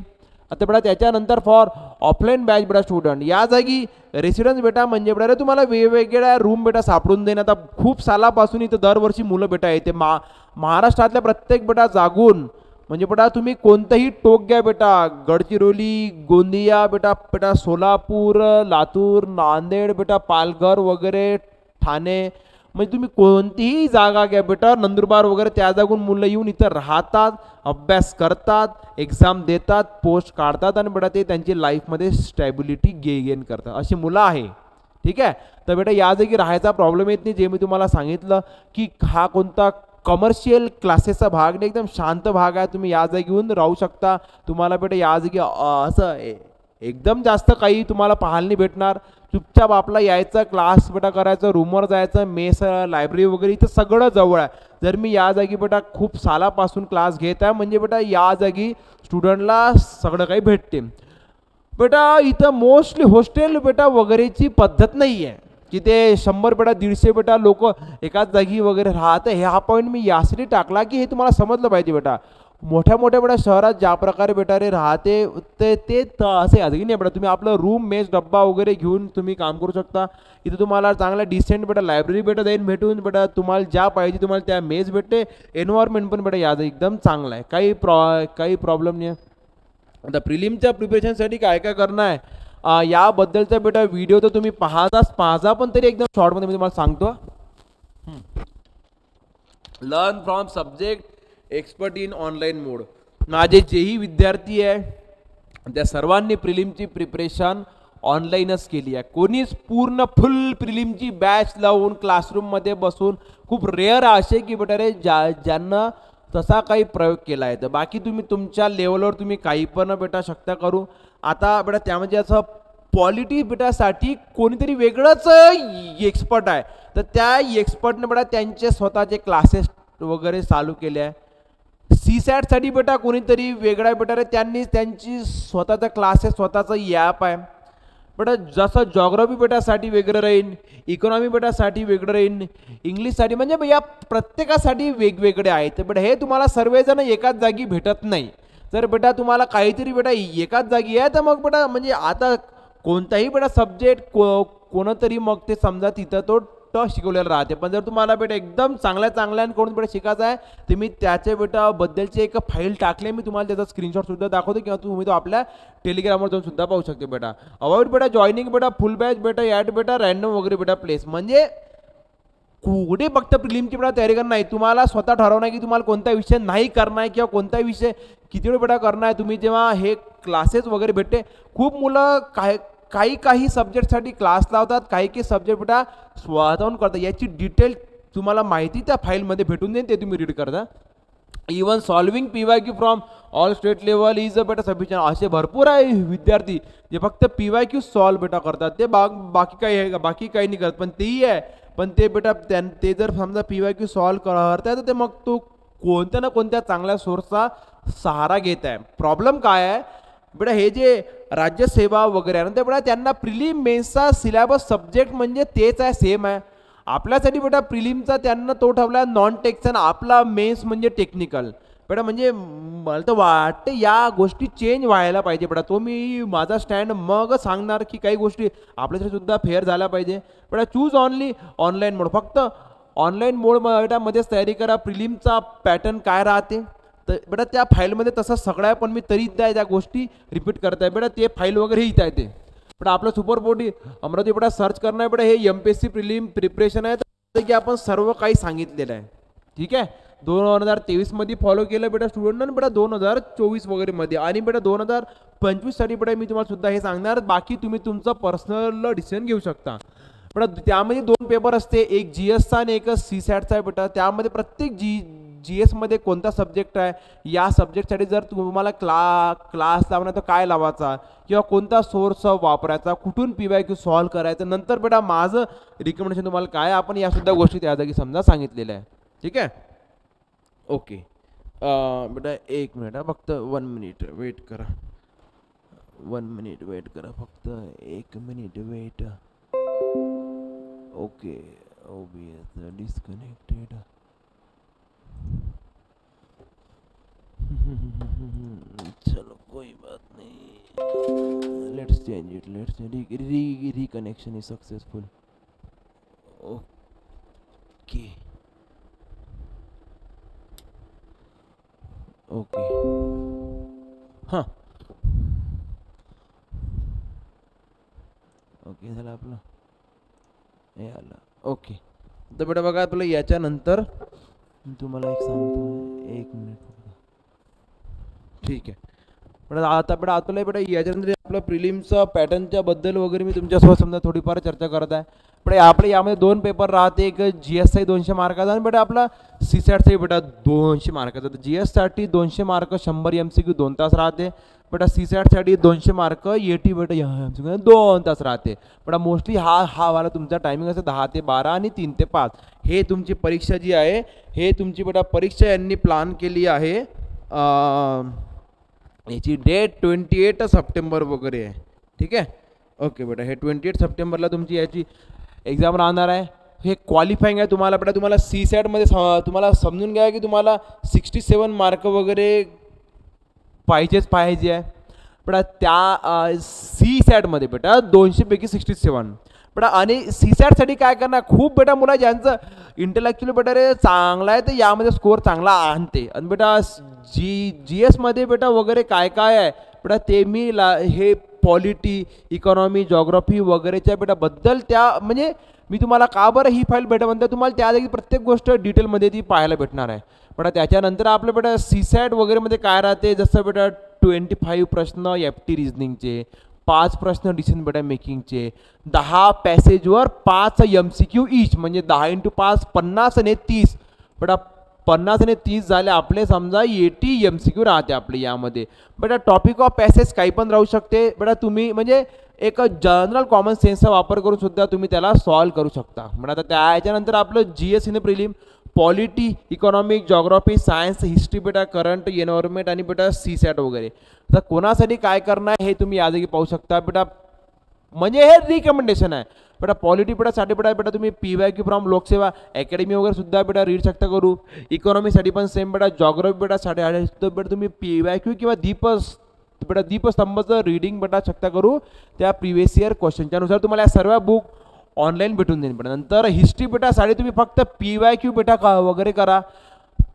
आता बेटा त्याच्यानंतर फॉर ऑफलाईन बॅच बेटा स्टुडंट, या जागी रेसिडेन्स बेटा म्हणजे बेटा रे तुम्हाला वेगवेगळ्या रूम बेटा सापडून देईन. आता खूप सालापासून इथं दरवर्षी मुलं बेटा येते महाराष्ट्रातल्या प्रत्येक बेटा जागून, म्हणजे बेटा तुम्ही कोणतंही टोक घ्या बेटा, गडचिरोली, गोंदिया बेटा सोलापूर, लातूर, नांदेड बेटा, पालघर वगैरे, ठाणे, म्हणजे तुम्ही कोणतीही जागा घ्या बेटा, नंदुरबार वगैरे, त्या जागून मुलं येऊन इथं राहतात, अभ्यास करतात, एक्झाम देतात, पोस्ट काढतात आणि बेटा ते त्यांची लाईफमध्ये स्टॅबिलिटी गेन करतात. अशी मुलं आहे. ठीक आहे. तर बेटा या जागी राहायचा प्रॉब्लेम येत नाही. जे मी तुम्हाला सांगितलं की हा कोणता कमर्शियल क्लासेसचा भाग नाही, एकदम शांत भाग आहे, तुम्ही या जागी येऊन राहू शकता. तुम्हाला बेटा या जागी असं एकदम जास्त काही तुम्हाला पाहायला नाही भेटणार. चुपचाप आपला यायचं, क्लास बेटा करायचं, रूमवर जायचं, मेस, लायब्ररी वगैरे इथं सगळं जवळ आहे. जर मी या जागी बेटा खूप सालापासून क्लास घेत आहे, म्हणजे बेटा या जागी स्टुडंटला सगळं काही भेटते. बेटा इथं मोस्टली हॉस्टेल बेटा वगैरेची पद्धत नाही आहे की ते 100 बेटा 150 बेटा लोक एकाच जागी वगैरे राहतं. हे हा पॉईंट मी यासाठी टाकला की हे तुम्हाला समजलं पाहिजे बेटा. मोठ्या मोठ्या बेटा शहरात ज्या प्रकारे बेटा रे राहते ते असे आधी नाही बेटा. तुम्ही आपलं रूम, मेस, डब्बा वगैरे घेऊन तुम्ही काम करू शकता. इथं तुम्हाला चांगला डिसेंट बेटा लायब्ररी बेटा देईन भेटून बेटा, तुम्हाला ज्या पाहिजे तुम्हाला त्या मेस भेटते. एन्व्हायरमेंट पण बेटा याचं एकदम चांगला आहे, काही प्रॉब्लेम नाही. आता प्रिलिमच्या प्रिपरेशनसाठी काय काय करणं आहे याबद्दलचा बेटा व्हिडिओ तर तुम्ही पाहता, पण तरी एकदम शॉर्टमध्ये मी तुम्हाला सांगतो. Learn from subject expert in online mode. माझे जेही विद्यार्थी आहे त्या सर्वांनी प्रिलिमची प्रिपरेशन ऑनलाईनच केली आहे. कोणीच पूर्ण फुल प्रिलिमची बॅच लावून क्लासरूममध्ये बसून, खूप रेअर असे की बेटा रे ज्यांना तसा काही प्रयोग केला आहे. तर बाकी तुम्ही तुमच्या लेवलवर तुम्ही काही पण बेटा शकता करू. आता बेटा त्यामध्ये असं पॉलिटी बेटासाठी कोणीतरी वेगळंच एक्सपर्ट आहे, तर त्या एक्सपर्टने बेटा त्यांचे स्वतःचे क्लासेस वगैरे चालू केले आहे. CSAT बेटा कोणीतरी वेगळा बेटा रे त्यांनी त्यांची स्वतःचा क्लासेस, स्वतःचं ॲप आहे बेटा. जसं जॉग्राफी बेटासाठी वेगळं राहीन, इकॉनॉमी बेटासाठी वेगळं राहीन, इंग्लिशसाठी, म्हणजे या प्रत्येकासाठी वेगवेगळे आहेत. तर बेटा हे तुम्हाला सर्वजण एकाच जागी भेटत नाही. जर बेटा तुम्हाला काहीतरी बेटा एकाच जागी आहे, तर मग बेटा म्हणजे आता कोणताही बेटा सब्जेक्ट कोणतरी मग ते समजा तिथं तो शिकवलेला राहते. पण जर तुम्हाला बेटा एकदम चांगल्याकडून बेटा शिकायचं आहे, तर मी त्याच्या बेटा बद्दलची एक फाईल टाकले, मी तुम्हाला त्याचा स्क्रीनशॉट सुद्धा दाखवतो, किंवा तुम्ही तो आपल्या टेलिग्रामवर जाऊन सुद्धा पाहू शकते बेटा. अवॉइड बेटा जॉईनिंग बेटा फुल बॅच बेटा, ॲट बेटा रॅन्डम वगैरे बेटा प्लेस. म्हणजे कुठे फक्त प्रिलिमची बेटा तयारी करणार नाही, तुम्हाला स्वतः ठरवणार की तुम्हाला कोणता विषय नाही करणार आहे किंवा कोणता विषय किती वेळ बेटा करणार आहे. तुम्ही जेव्हा हे क्लासेस वगैरे भेटते, खूप मुलं काही सब्जेक्टसाठी क्लास लावतात, काही सब्जेक्ट बेटा स्वतःहून करतात. याची डिटेल तुम्हाला माहिती त्या फाईलमध्ये भेटून देईन, ते तुम्ही रीड करता. Even solving PYQ from all state level is a बेटा सफिशियंट. असे भरपूर आहे विद्यार्थी जे फक्त PYQ सॉल्व बेटा करतात, ते बाकी काही नाही करत, पण तेही आहे. पण ते बेटा ते जर समजा PYQ सॉल्व करतात, तर ते मग तो कोणत्या ना कोणत्या चांगल्या सोर्सचा सहारा घेत आहे. प्रॉब्लेम काय आहे बेटा, हे जे राज्यसेवा वगैरे आहे ना, ते बेटा त्यांना प्रिलिम मेन्सचा सिलेबस सब्जेक्ट म्हणजे तेच आहे, सेम आहे. आपल्यासाठी बेटा प्रिलिमचा त्यांना तो ठेवला नॉन टेक्सन, आपला मेन्स म्हणजे टेक्निकल बेटा. म्हणजे मला तर वाटतं या गोष्टी चेंज व्हायला पाहिजे बेटा. तो मी माझा स्टँड मग सांगणार की काही गोष्टी आपल्यासाठी सुद्धा फेअर झाल्या पाहिजे बेटा. चूज ऑनली ऑनलाईन मोड, फक्त ऑनलाईन मोड बेटामध्येच तयारी करा. प्रिलिमचा पॅटर्न काय राहते तर बेटा त्या फाईलमध्ये तसं सगळं आहे, पण मी तरी त्या गोष्टी रिपीट करत आहे बेटा. ते फाईल वगैरे इथं आहे ते बेटा. आपलं सुपर बोर्ड अमरावती बेटा सर्च करणं आहे बेटा. हे MPSC प्रिलिम प्रिपरेशन आहे, तर की आपण सर्व काही सांगितलेलं आहे. ठीक आहे. 2023 मध्ये फॉलो केलं बेटा स्टुडंट, बेटा 2024 वगैरे मध्ये, आणि बेटा 2025 साठी बेटा मी तुम्हाला सुद्धा हे सांगणार. बाकी तुम्ही तुमचं पर्सनल डिसिजन घेऊ शकता बेटा. त्यामध्ये 2 पेपर असते, एक GSचा आणि एक CSATचा आहे बेटा. त्यामध्ये प्रत्येक GS मध्ये कोणता सब्जेक्ट आहे, या सब्जेक्टसाठी जर तुम्हाला क्लास लावणार तर काय लावायचा, किंवा कोणता सोर्स वापरायचा, कुठून PYQ सॉल्व्ह करायचं, नंतर बेटा माझं रिकमेंडेशन तुम्हाला काय, आपण या सुद्धा गोष्टी त्या जागी समजा सांगितलेल्या आहे. ठीक आहे. ओके बेटा 1 मिनिट फक्त 1 मिनिट वेट करा. 1 मिनिट वेट करा फक्त 1 minute wait. Okay OBS disconnected. चलो कोई बात नहीं, let's change it. Let's reconnection is successful. Okay okay हां ओके झालं आपलं हे आलं. ओके तर बेटा बघा आपलं याच्यानंतर तुम्हाला एक सांगतो, 1 मिनिट. ठीक आहे बेटा. आता बेटा आपल्याला बेटा याच्यानंतर आपलं प्रिलिमचं पॅटर्नच्या बद्दल वगैरे मी तुमच्यासोबत समजा थोडीफार चर्चा करत आहे. बेटा आपल्या यामध्ये 2 पेपर राहते, एक GSचाही 200 मार्काचा आणि बेटा आपला CSATचाही बेटा 200 मार्काचा. तर GSसाठी 200 मार्क 100 MCQ 2 तास राहते बेटा. CSATसाठी 200 मार्क 80 बेटा MCQ 2 तास राहते बेटा. मोस्टली हा वाला तुमचा टायमिंग असते 10 ते 12 आणि 3 ते 5. हे तुमची परीक्षा जी आहे, हे तुमची बेटा परीक्षा यांनी प्लॅन केली आहे. याची डेट 28 सप्टेंबर वगैरे आहे. ठीक आहे. ओके बेटा हे 28 सप्टेंबरला तुमची याची एक्झाम राहणार आहे. हे क्वालिफाईंग आहे तुम्हाला बेटा. तुम्हाला CSATमध्ये तुम्हाला समजून घ्या की तुम्हाला 67 मार्क वगैरे पाहिजे आहे बेटा. त्या CSATमध्ये बेटा 200 पैकी 67 बेटा. आणि CSATसाठी काय करणार, खूप बेटा मुलं ज्यांचं इंटेलेक्च्युअली बेटा रे चांगला आहे तर यामध्ये स्कोअर चांगला आणते. आणि बेटा GSमध्ये बेटा वगैरे काय काय आहे बेटा ते मी हे पॉलिटी, इकॉनॉमी, जॉग्राफी वगैरेच्या बेटा बद्दल त्या म्हणजे मी तुम्हाला का बरं ही फाईल भेटा म्हणते, तुम्हाला त्या जागी प्रत्येक गोष्ट डिटेलमध्ये ती पाहायला भेटणार आहे बेटा. त्याच्यानंतर आपलं बेटा CSAT वगैरेमध्ये काय राहते, जसं बेटा 25 प्रश्न FT रिजनिंगचे, 5 प्रश्न डिसिजन बेटा मेकिंगचे, 10 पॅसेजवर 5 MCQ ईच, म्हणजे 10 × 5 50 आणि 30 बेटा. 50 आणि 30 झाले आपले समजा 80 MCQ राहते आपले यामध्ये बेटा. टॉपिक ऑफ पॅसेज काही पण राहू शकते बेटा. तुम्ही म्हणजे एक जनरल कॉमन सेन्सचा वापर करून सुद्धा तुम्ही त्याला सॉल्व्ह करू शकता बेटा. आता त्याच्यानंतर आपलं GS in prelim polity, economic, geography, science, history बेटा, करंट, एन्व्हायरमेंट आणि बेटा CSAT वगैरे. तर कोणासाठी काय करणार हे तुम्ही या जागी पाहू शकता बेटा. म्हणजे हे रिकमेंडेशन आहे बेटा. पॉलिटी बेटासाठी बेटा तुम्ही PYQ फ्रॉम लोकसेवा अकॅडमी वगैरे सुद्धा बेटा रीड शकता करू. इकॉनॉमीसाठी पण सेम बेटा. जॉग्राफी बेटासाठी बेटा तुम्ही PYQ किंवा दीपस्तंभचं रीडिंग बेटा शकता करू. त्या प्रिव्हियस इयर क्वेश्चनच्या नुसार तुम्हाला या सर्व बुक ऑनलाईन भेटून देईन बेटा. नंतर हिस्ट्री बेटासाठी तुम्ही फक्त PYQ बेटा वगैरे करा.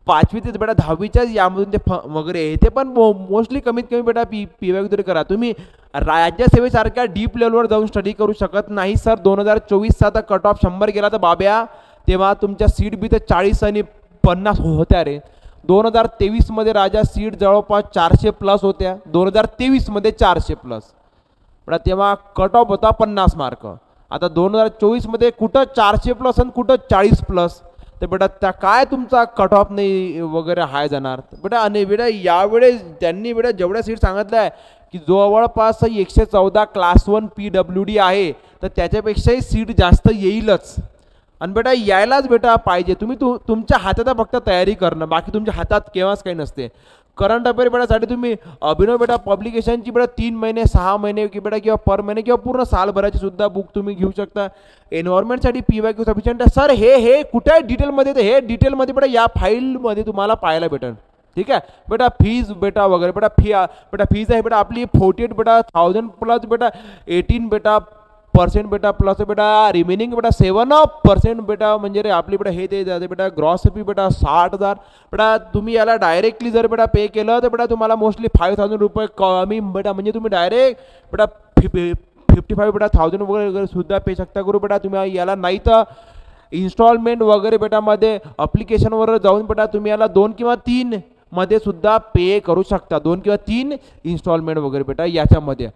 5वी ते बेटा 10वीच्या यामधून ते वगैरे ते पण मोस्टली कमीत कमी बेटा PYQ तरी करा. तुम्ही राज्यसेवेसारख्या डीप लेवलवर जाऊन स्टडी करू शकत नाही सर. 2024चा आता कट ऑफ 100 गेला तर बाब्या, तेव्हा तुमच्या सीट बी तर 40 आणि 50 होत्या रे. 2023मध्ये राजा सीट जवळपास 400+ होत्या. 2023मध्ये 400+ बेटा. तेव्हा कट ऑफ होता 50 मार्क. आता 2024मध्ये कुठं 400+ आणि कुठं 40+. तर बेटा त्या काय तुमचा कट ऑफ नाही वगैरे हाय जाणार बेटा. आणि बेटा यावेळेस त्यांनी बेटा जेवढ्या सीट सांगितल्या आहे की जवळपास 114 क्लास 1 PWD आहे, तर त्याच्यापेक्षाही सीट जास्त येईलच. आणि बेटा यायलाच बेटा पाहिजे. तुम्ही तुमच्या हातात फक्त तयारी करणं, बाकी तुमच्या हातात केव्हाच काही नसते. करंट अफेअर बेटासाठी तुम्ही अभिनव बेटा पब्लिकेशनची बेटा 3 महिने 6 महिने की बेटा किंवा पर महिने किंवा पूर्ण सालभराची सुद्धा बुक तुम्ही घेऊ शकता. एन्व्हायरमेंटसाठी PYQ सफिशियंट आहे सर. हे कुठे आहे डिटेलमध्ये, तर हे डिटेलमध्ये बेटा या फाईलमध्ये तुम्हाला पाहायला भेटेल. ठीक आहे बेटा. फीज बेटा वगैरे बेटा फीज आहे बेटा आपली 48 बेटा 1000+ बेटा 18 बेटा पर्सेंट बेटा प्लस बेटा रिमेनिंग बेटा 7% बेटा म्हणजे रे आपली बेटा हे ते जाते बेटा ग्रॉस फी बेटा 60,000 बेटा. तुम्ही याला डायरेक्टली जर बेटा पे केलं तर बेटा तुम्हाला मोस्टली 5,000 रुपये कमी बेटा म्हणजे तुम्ही डायरेक्ट बेटा 55 बेटा 1,000 वगैरे सुद्धा पे शकता करू बेटा. तुम्ही याला नाही तर इन्स्टॉलमेंट वगैरे बेटामध्ये अप्लिकेशनवर जाऊन बेटा तुम्ही याला 2 किंवा 3 मध्ये सुद्धा पे करू शकता. 2 किंवा 3 इन्स्टॉलमेंट वगैरे बेटा याच्यामध्ये.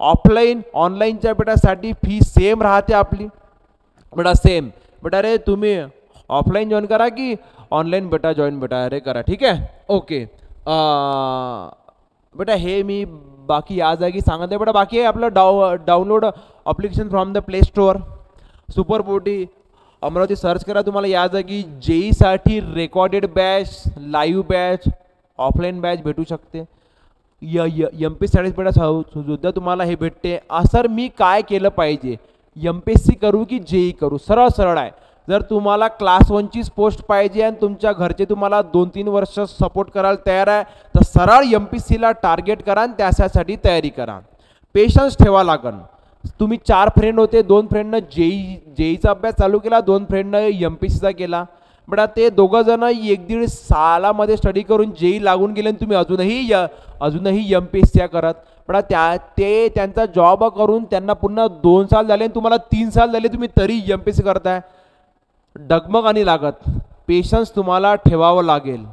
ऑफलाईन ऑनलाईनच्या बेटासाठी फी सेम राहते आपली बेटा सेम बेटा रे. तुम्ही ऑफलाईन जॉईन करा की ऑनलाईन बेटा जॉईन बेटा रे करा. ठीक आहे ओके बेटा. हे मी बाकी या जागी सांगत आहे बेटा. बाकी आहे आपलं download application from the play store. Super forty Amravati search करा. तुम्हाला या जागी जेईसाठी recorded batch, live batch, offline batch भेटू शकते. MPSC बेटा सुद्धा तुम्हाला हे भेटते. सर मी काय केलं पाहिजे, MPSC करू की जेई करू? सरळ सरळ आहे. जर तुम्हाला क्लास 1चीच पोस्ट पाहिजे आणि तुमच्या घरचे तुम्हाला 2-3 वर्ष सपोर्ट करायला तयार आहे तर सरळ MPSCला टार्गेट करा आणि त्यासाठी तयारी करा. पेशन्स ठेवा लागन. तुम्ही 4 फ्रेंड होते, 2 फ्रेंडनं जेईचा अभ्यास चालू केला, 2 फ्रेंडनं MPSCचा केला बेटा. ते दोघं जण 1-1.5 सालामध्ये स्टडी करून जेई लागून गेले आणि तुम्ही अजूनही MPSC करत बेटा. त्यांचा जॉब करून त्यांना पुन्हा 2 साल झाले आणि तुम्हाला 3 साल झाले, तुम्ही तरी MPSC करताय. डगमग आणि लागत. पेशन्स तुम्हाला ठेवावं लागेल.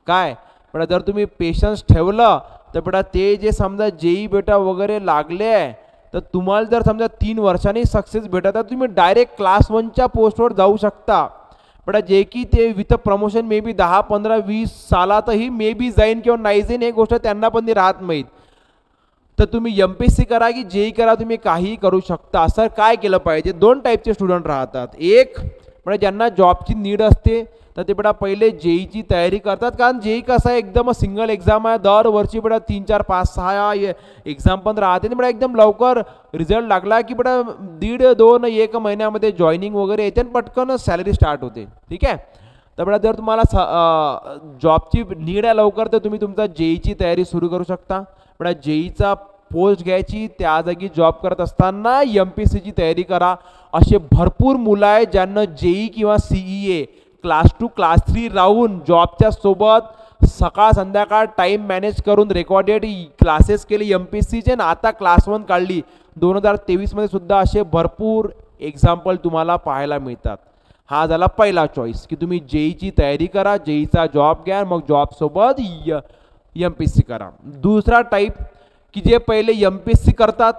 काय बेटा जर तुम्ही पेशन्स ठेवलं तर बेटा ते जे समजा जेई बेटा वगैरे लागले आहे तर तुम्हाला जर समजा 3 वर्षांनी सक्सेस भेटत तर तुम्ही डायरेक्ट क्लास 1च्या पोस्टवर जाऊ शकता बेटा. जे की ते with promotion may be 10, 15, 20 सालातही may be जाईन किंवा नाही जाईन हे गोष्ट त्यांना पण नाही राहत माहीत. तर तुम्ही MPSC करा की जेई करा, तुम्ही काहीही करू शकता. सर काय केलं पाहिजे? 2 टाईपचे स्टुडंट राहतात. एक बेटा ज्यांना जॉबची नीड असते तर ते बेटा पहिले जेईची तयारी करतात. कारण जेई कसं आहे एकदम सिंगल एक्झाम आहे. दरवर्षी बेटा 3, 4, 5, 6 एक्झाम पण राहते बेटा. एकदम लवकर रिझल्ट लागला की बेटा 1.5, 2, 1 महिन्यामध्ये जॉईनिंग वगैरे येते आणि पटकन सॅलरी स्टार्ट होते. ठीक आहे. तर बेटा जर तुम्हाला जॉबची नीड आहे लवकर तर तुम्ही तुमचा जेईची तयारी सुरू करू शकता बेटा. जेईचा पोस्ट घ्यायची, त्या जागी जॉब करत असताना MPSCची तयारी करा. असे भरपूर मुलं आहेत ज्यांना जेई किंवा CEA क्लास 2, क्लास 3 राहून जॉबच्या सोबत सकाळ संध्याकाळ टाईम मॅनेज करून रेकॉर्डेड क्लासेस केले MPSCचे आणि आता क्लास 1 काढली. 2023 मध्ये सुद्धा असे भरपूर एक्झाम्पल तुम्हाला पाहायला मिळतात. हा झाला पहिला चॉईस की तुम्ही जेईची तयारी करा, जेईचा जॉब घ्या, मग जॉबसोबत MPSC करा. दुसरा टाईप की जे पहिले MPSC करतात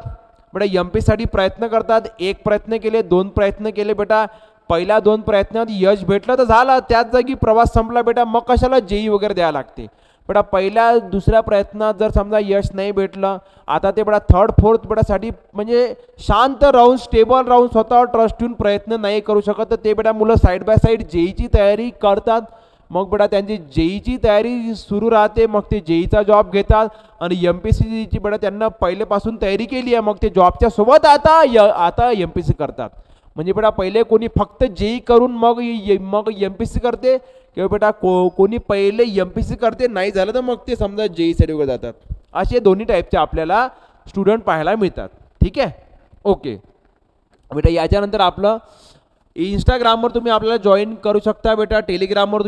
बेटा, MPSCसाठी प्रयत्न करतात. 1 प्रयत्न केले, 2 प्रयत्न केले बेटा, पहिल्या 2 प्रयत्नात यश भेटलं तर झालं, त्याच जागी प्रवास संपला बेटा. मग कशाला जेई वगैरे द्यायला लागते बेटा. पहिल्या दुसऱ्या प्रयत्नात जर समजा यश नाही भेटलं, आता ते बेटा 3rd, 4th बेटासाठी म्हणजे शांत राहून स्टेबल राहून स्वतःवर ट्रस्ट ठेवून प्रयत्न नाही करू शकत तर ते बेटा मुलं साईड बाय साईड जेईची तयारी करतात. मग बेटा त्यांची जेईची तयारी सुरू राहते, मग ते जेईचा जॉब घेतात आणि MPSCची बेटा त्यांना पहिलेपासून तयारी केली आहे, मग ते जॉबच्या सोबत आता MPSC करतात. म्हणजे बेटा पहिले कोणी फक्त जेई करून मग MPSC करते किंवा बेटा कोणी पहिले MPSC करते, नाही झालं तर मग ते समजा जेईसाठी वगैरे जातात. असे दोन्ही टाईपचे आपल्याला स्टुडंट पाहायला मिळतात. ठीक आहे ओके बेटा. याच्यानंतर आपलं इंस्टाग्रामवर तुम्ही आपल्याला जॉईन करू शकता बेटा. टेलिग्रामवर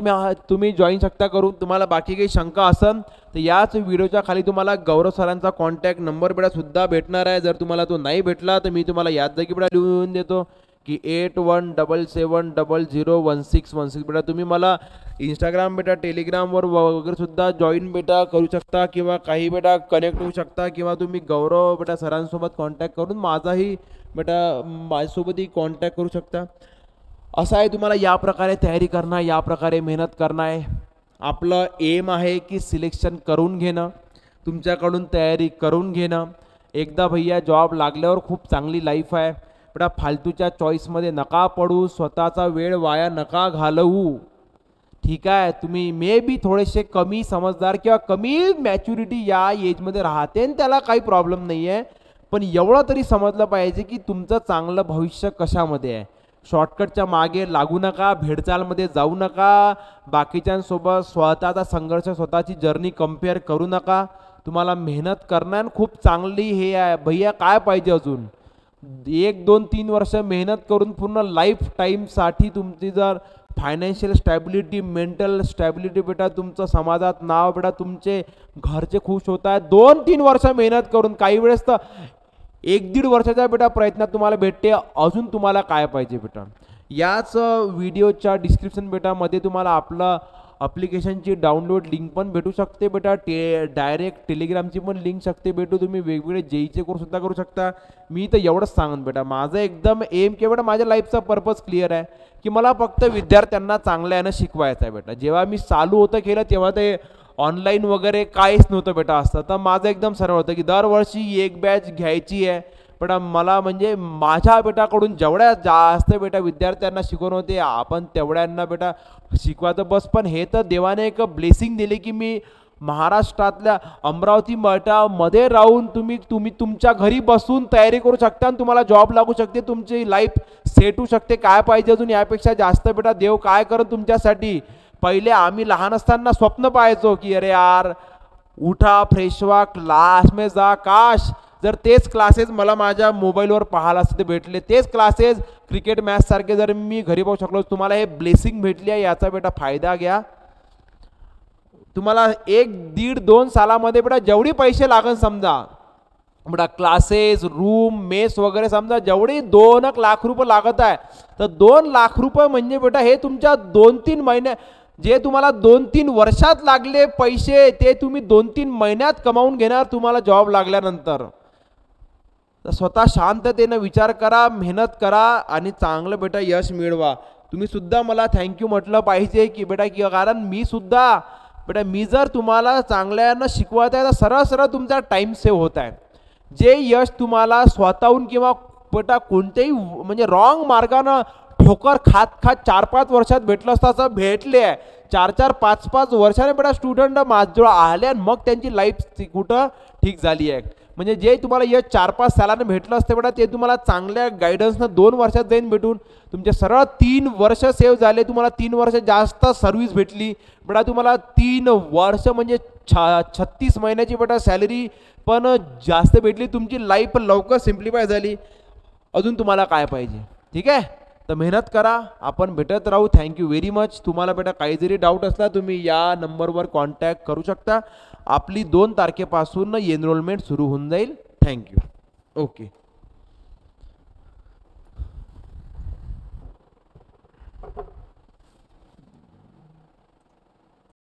तुम्ही जॉईन शकता करून. तुम्हाला बाकी काही शंका असेल तर याच व्हिडिओच्या खाली तुम्हाला गौरव सरांचा कॉन्टॅक्ट नंबर बेटा सुद्धा भेटणार आहे. जर तुम्हाला तो नाही भेटला तर मी तुम्हाला याच जागी बेटा लिहून देतो की 8177001616 बेटा. तुम्ही मला इंस्टाग्राम बेटा टेलिग्रामवर वगैरे सुद्धा जॉईन बेटा करू शकता किंवा काही बेटा कनेक्ट होऊ शकता किंवा तुम्ही गौरव बेटा सरांसोबत कॉन्टॅक्ट करून माझ्यासोबतही कॉन्टॅक्ट करू शकता. असं आहे, तुम्हाला या प्रकारे तयारी करणं, या प्रकारे मेहनत करणं आहे. आपलं एम आहे की सिलेक्शन करून घेणं, तुमच्याकडून तयारी करून घेणं. एकदा भैया जॉब लागल्यावर खूप चांगली लाईफ आहे बेटा. फालतूच्या चॉईसमध्ये नका पडू, स्वतःचा वेळ वाया नका घालवू. ठीक आहे. तुम्ही मे बी थोडेसे कमी समजदार किंवा कमी मॅच्युरिटी या एजमध्ये राहते आणि त्याला काही प्रॉब्लेम नाही आहे, पण एवढं तरी समजलं पाहिजे की तुमचं चांगलं भविष्य कशामध्ये आहे. शॉर्टकटच्या मागे लागू नका, भेडचालमध्ये जाऊ नका, बाकीच्यांसोबत स्वतःचा संघर्ष, स्वतःची जर्नी कम्पेअर करू नका. तुम्हाला मेहनत करणं खूप चांगली हे आहे भैया. काय पाहिजे अजून? 1 2 3 वर्ष मेहनत करून पूर्ण लाईफ टाईमसाठी तुमची जर फायनान्शियल स्टॅबिलिटी, मेंटल स्टॅबिलिटी बेटा, तुमचं समाजात नाव बेटा, तुमचे घरचे खुश होत आहेत 2 3 वर्ष मेहनत करून, काही वेळेस तर 1 1.5 वर्षाच्या बेटा प्रयत्नात तुम्हाला भेटते. अजून तुम्हाला काय पाहिजे बेटा? याच व्हिडिओच्या डिस्क्रिप्शन बेटा मध्ये तुम्हाला आपलं ॲप्लिकेशनची डाउनलोड लिंक पण भेटू शकते बेटा. डायरेक्ट टेलिग्रामची पण लिंक शकते भेटू. तुम्ही वेगवेगळे जेईचे कोर्स सुद्धा करू शकता. मी तर एवढंच सांगन बेटा, माझं एकदम एम की बेटा माझ्या लाईफचा पर्पज क्लिअर आहे की मला फक्त विद्यार्थ्यांना चांगल्या यानं शिकवायचं आहे बेटा. जेव्हा मी चालू होतं केलं तेव्हा ते ऑनलाईन वगैरे काहीच नव्हतं बेटा असतं. तर माझं एकदम सरळ होतं की दरवर्षी एक बॅच घ्यायची आहे बेटा. मला म्हणजे माझ्या बेटाकडून जेवढ्या जास्त बेटा विद्यार्थ्यांना शिकवण होते आपण तेवढ्यांना बेटा शिकवायचं बस. पण हे तर देवाने एक ब्लेसिंग दिली की मी महाराष्ट्रातल्या अमरावती बेटामध्ये राहून तुम्ही तुमच्या घरी बसून तयारी करू शकता आणि तुम्हाला जॉब लागू शकते, तुमची लाईफ सेट होऊ शकते. काय पाहिजे अजून यापेक्षा जास्त बेटा? देव काय करत तुमच्यासाठी. पहिले आम्ही लहान असताना स्वप्न पाहायचो की अरे यार उठा, फ्रेश व्हा, क्लास में जा. काश जर तेच क्लासेस मला माझ्या मोबाईलवर पाहायला असते भेटले, तेच क्लासेस क्रिकेट मॅच सारखे जर मी घरी पाहू शकलो. तुम्हाला हे ब्लेसिंग भेटली आहे, याचा बेटा फायदा घ्या. तुम्हाला 1 1.5 2 सालामध्ये बेटा जेवढी पैसे लागन समजा बेटा, क्लासेस, रूम, मेस वगैरे समजा जेवढी 2 लाख रुपये लागत आहे, तर 2 लाख रुपये म्हणजे बेटा हे तुमच्या 2 3 महिने, जे तुम्हाला 2 3 वर्षात लागले पैसे ते तुम्ही 2 3 महिन्यात कमावून घेणार तुम्हाला जॉब लागल्यानंतर. तर स्वतः शांततेने विचार करा, मेहनत करा आणि चांगलं बेटा यश मिळवा. तुम्ही सुद्धा मला थँक्यू म्हटलं पाहिजे की बेटा की कारण मी सुद्धा बेटा मी जर तुम्हाला चांगल्यानं शिकवत आहे तर सरळ सरळ तुमचा टाईम सेव्ह होत आहे. जे यश तुम्हाला स्वतःहून किंवा बेटा कोणत्याही म्हणजे रॉंग मार्गानं ठोकर खात खात 4 5 वर्षात भेटलं असतं असं भेटले आहे. 4 4 5 5 वर्षाने बेटा स्टुडंट माझ्याजवळ आले आणि मग त्यांची लाईफ कुठं ठीक झाली आहे. म्हणजे जे तुम्हाला यश 4 5 सालानं भेटलं असतं बेटा ते तुम्हाला चांगल्या गायडन्सनं 2 वर्षात जाईन भेटून. तुमचे सरळ 3 वर्ष सेव्ह झाले. तुम्हाला 3 वर्ष जास्त सर्व्हिस भेटली बेटा. तुम्हाला 3 वर्ष म्हणजे 36 महिन्याची बेटा सॅलरी पण जास्त भेटली. तुमची लाईफ लवकर सिम्प्लिफाय झाली. अजून तुम्हाला काय पाहिजे? ठीक आहे, तर मेहनत करा. आपण भेटत राहू. Thank you very much. तुम्हाला बेटा काही जरी डाऊट असला तुम्ही या नंबरवर कॉन्टॅक्ट करू शकता. आपली 2 तारखेपासून एनरोलमेंट सुरू होऊन जाईल. थँक्यू. ओके.